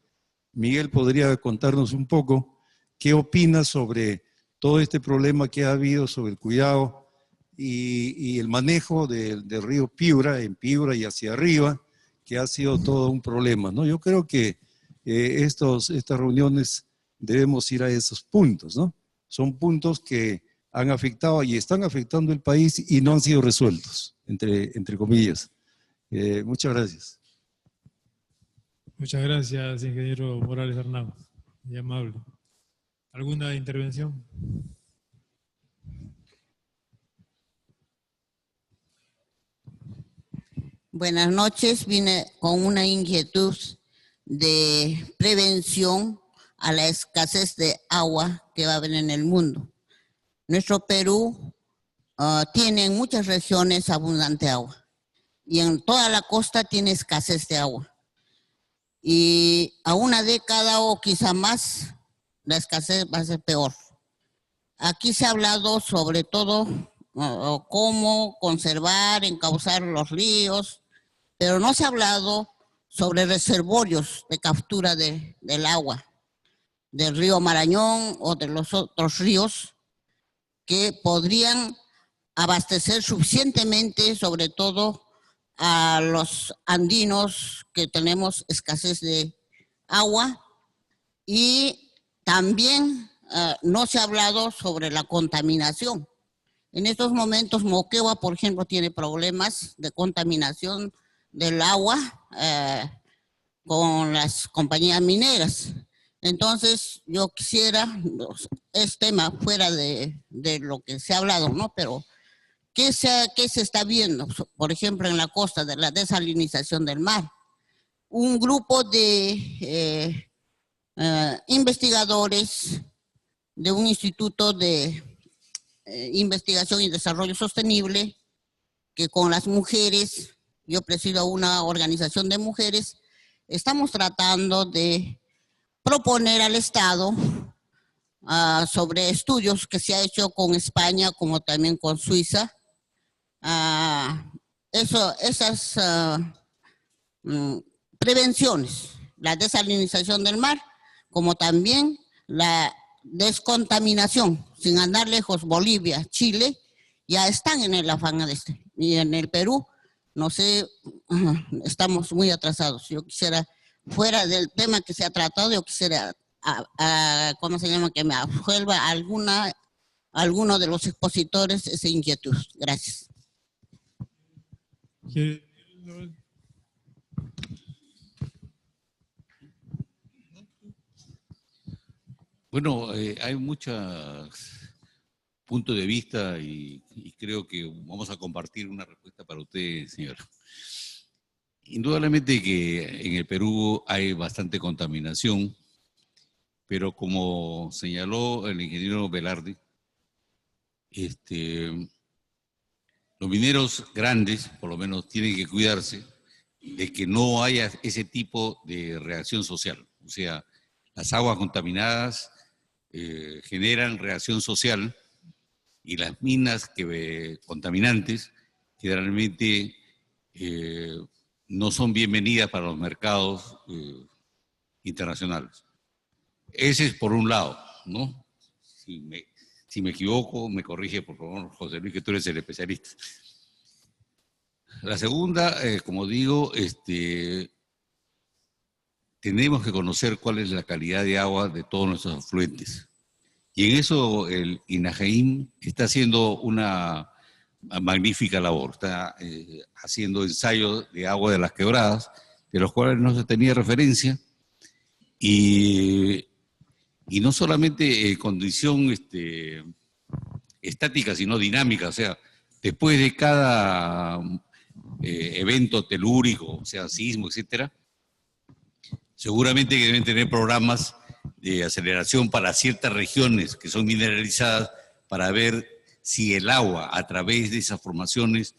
Miguel podría contarnos un poco qué opina sobre todo este problema que ha habido sobre el cuidado y el manejo del río Piura, en Piura y hacia arriba, que ha sido todo un problema, ¿no? Yo creo que estas reuniones debemos ir a esos puntos, ¿no? Son puntos que han afectado y están afectando el país y no han sido resueltos, entre comillas. Muchas gracias. Muchas gracias, ingeniero Morales Arnau. Muy amable. ¿Alguna intervención? Buenas noches. Vine con una inquietud de prevención a la escasez de agua que va a haber en el mundo. Nuestro Perú tiene en muchas regiones abundante agua y en toda la costa tiene escasez de agua. Y a una década o quizá más, la escasez va a ser peor. Aquí se ha hablado sobre todo cómo conservar, encauzar los ríos, pero no se ha hablado sobre reservorios de captura del agua, del río Marañón o de los otros ríos que podrían abastecer suficientemente, sobre todo a los andinos que tenemos escasez de agua. Y también no se ha hablado sobre la contaminación. En estos momentos Moquegua, por ejemplo, tiene problemas de contaminación del agua con las compañías mineras. Entonces, yo quisiera, es tema fuera de lo que se ha hablado, ¿no? Pero, ¿qué se está viendo? Por ejemplo, en la costa de la desalinización del mar. Un grupo de investigadores de un instituto de investigación y desarrollo sostenible, que con las mujeres, yo presido una organización de mujeres, estamos tratando de proponer al Estado sobre estudios que se ha hecho con España como también con Suiza. Esas prevenciones, la desalinización del mar, como también la descontaminación, sin andar lejos. Bolivia, Chile, ya están en el afán de y en el Perú, no sé, estamos muy atrasados. Yo quisiera, fuera del tema que se ha tratado, yo quisiera, ¿cómo se llama? Que me absuelva alguno de los expositores esa inquietud. Gracias. Bueno, hay muchos puntos de vista y creo que vamos a compartir una respuesta para usted, señora. Indudablemente que en el Perú hay bastante contaminación, pero como señaló el ingeniero Velarde, los mineros grandes, por lo menos, tienen que cuidarse de que no haya ese tipo de reacción social. O sea, las aguas contaminadas generan reacción social y las minas contaminantes generalmente no son bienvenidas para los mercados internacionales. Ese es por un lado, ¿no? Si me equivoco, me corrige, por favor, José Luis, que tú eres el especialista. La segunda, como digo, tenemos que conocer cuál es la calidad de agua de todos nuestros afluentes. Y en eso el INAGEIM está haciendo una magnífica labor. Está haciendo ensayos de agua de las quebradas, de los cuales no se tenía referencia. Y no solamente en condición estática, sino dinámica. O sea, después de cada evento telúrico, o sea, sismo, etcétera, seguramente que deben tener programas de aceleración para ciertas regiones que son mineralizadas para ver si el agua a través de esas formaciones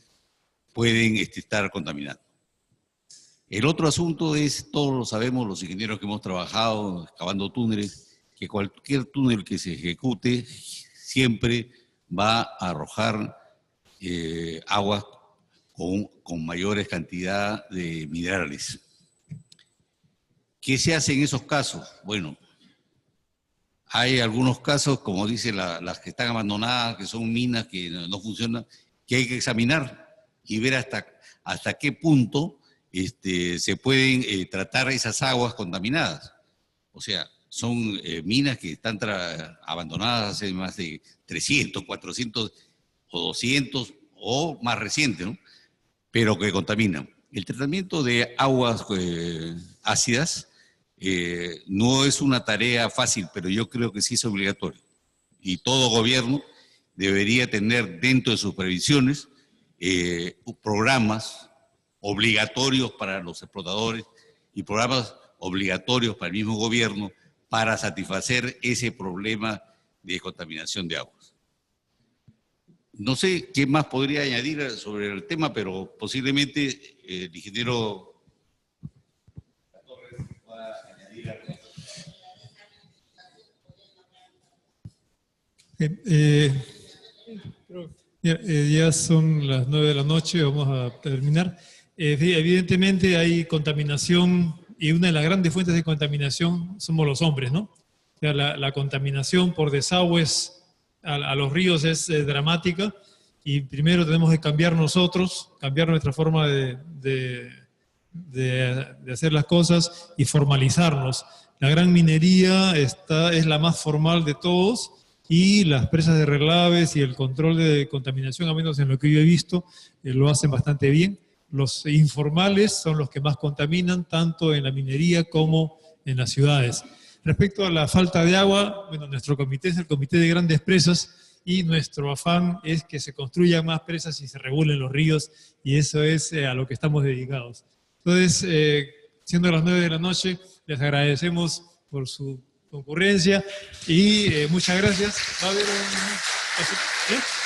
pueden estar contaminando. El otro asunto es, todos lo sabemos, los ingenieros que hemos trabajado excavando túneles, que cualquier túnel que se ejecute siempre va a arrojar aguas con mayores cantidades de minerales. ¿Qué se hace en esos casos? Bueno, hay algunos casos, como dicen las que están abandonadas, que son minas que no funcionan, que hay que examinar y ver hasta qué punto se pueden tratar esas aguas contaminadas. O sea, son minas que están abandonadas hace más de 300, 400 o 200 o más reciente, ¿no? Pero que contaminan. El tratamiento de aguas ácidas no es una tarea fácil, pero yo creo que sí es obligatorio. Y todo gobierno debería tener dentro de sus previsiones programas obligatorios para los explotadores y programas obligatorios para el mismo gobierno para satisfacer ese problema de contaminación de aguas. No sé qué más podría añadir sobre el tema, pero posiblemente el ingeniero Torres pueda añadir algo. Ya son las 9 de la noche, vamos a terminar. Evidentemente hay contaminación y una de las grandes fuentes de contaminación somos los hombres, ¿no? O sea, la contaminación por desagües a los ríos es dramática y primero tenemos que cambiar nosotros, cambiar nuestra forma de hacer las cosas y formalizarnos. La gran minería es la más formal de todos y las presas de relaves y el control de contaminación, a menos en lo que yo he visto, lo hacen bastante bien. Los informales son los que más contaminan, tanto en la minería como en las ciudades. Respecto a la falta de agua, bueno, nuestro comité es el Comité de Grandes Presas y nuestro afán es que se construyan más presas y se regulen los ríos, y eso es a lo que estamos dedicados. Entonces, siendo las 9 de la noche, les agradecemos por su concurrencia y muchas gracias. Va a haber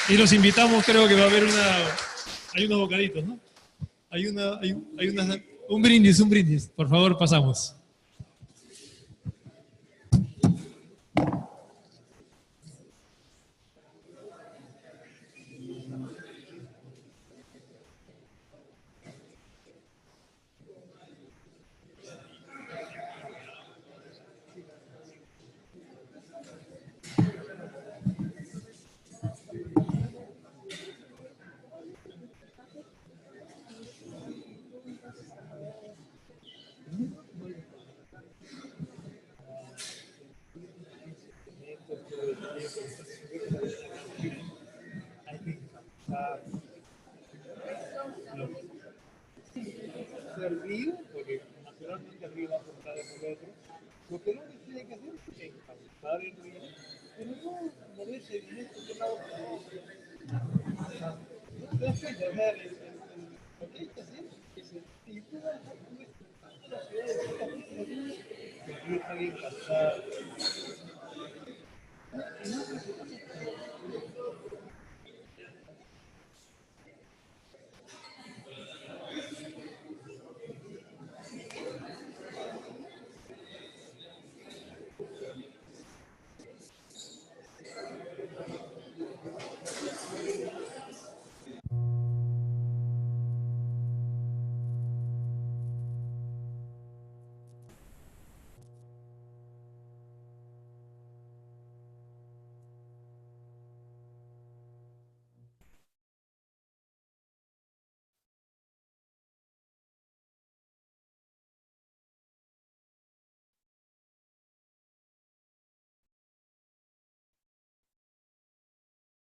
y los invitamos, creo que va a haber hay unos bocaditos, ¿no? Un brindis, por favor, pasamos. Del río, porque naturalmente el río va a cortar por otro. Lo que no se tiene que hacer es encapsular el río, pero no moverse en este lado. ¿Te das cuenta? O sea, lo que hay que hacer es si tú vas a la ciudad de el río está bien encapsulado.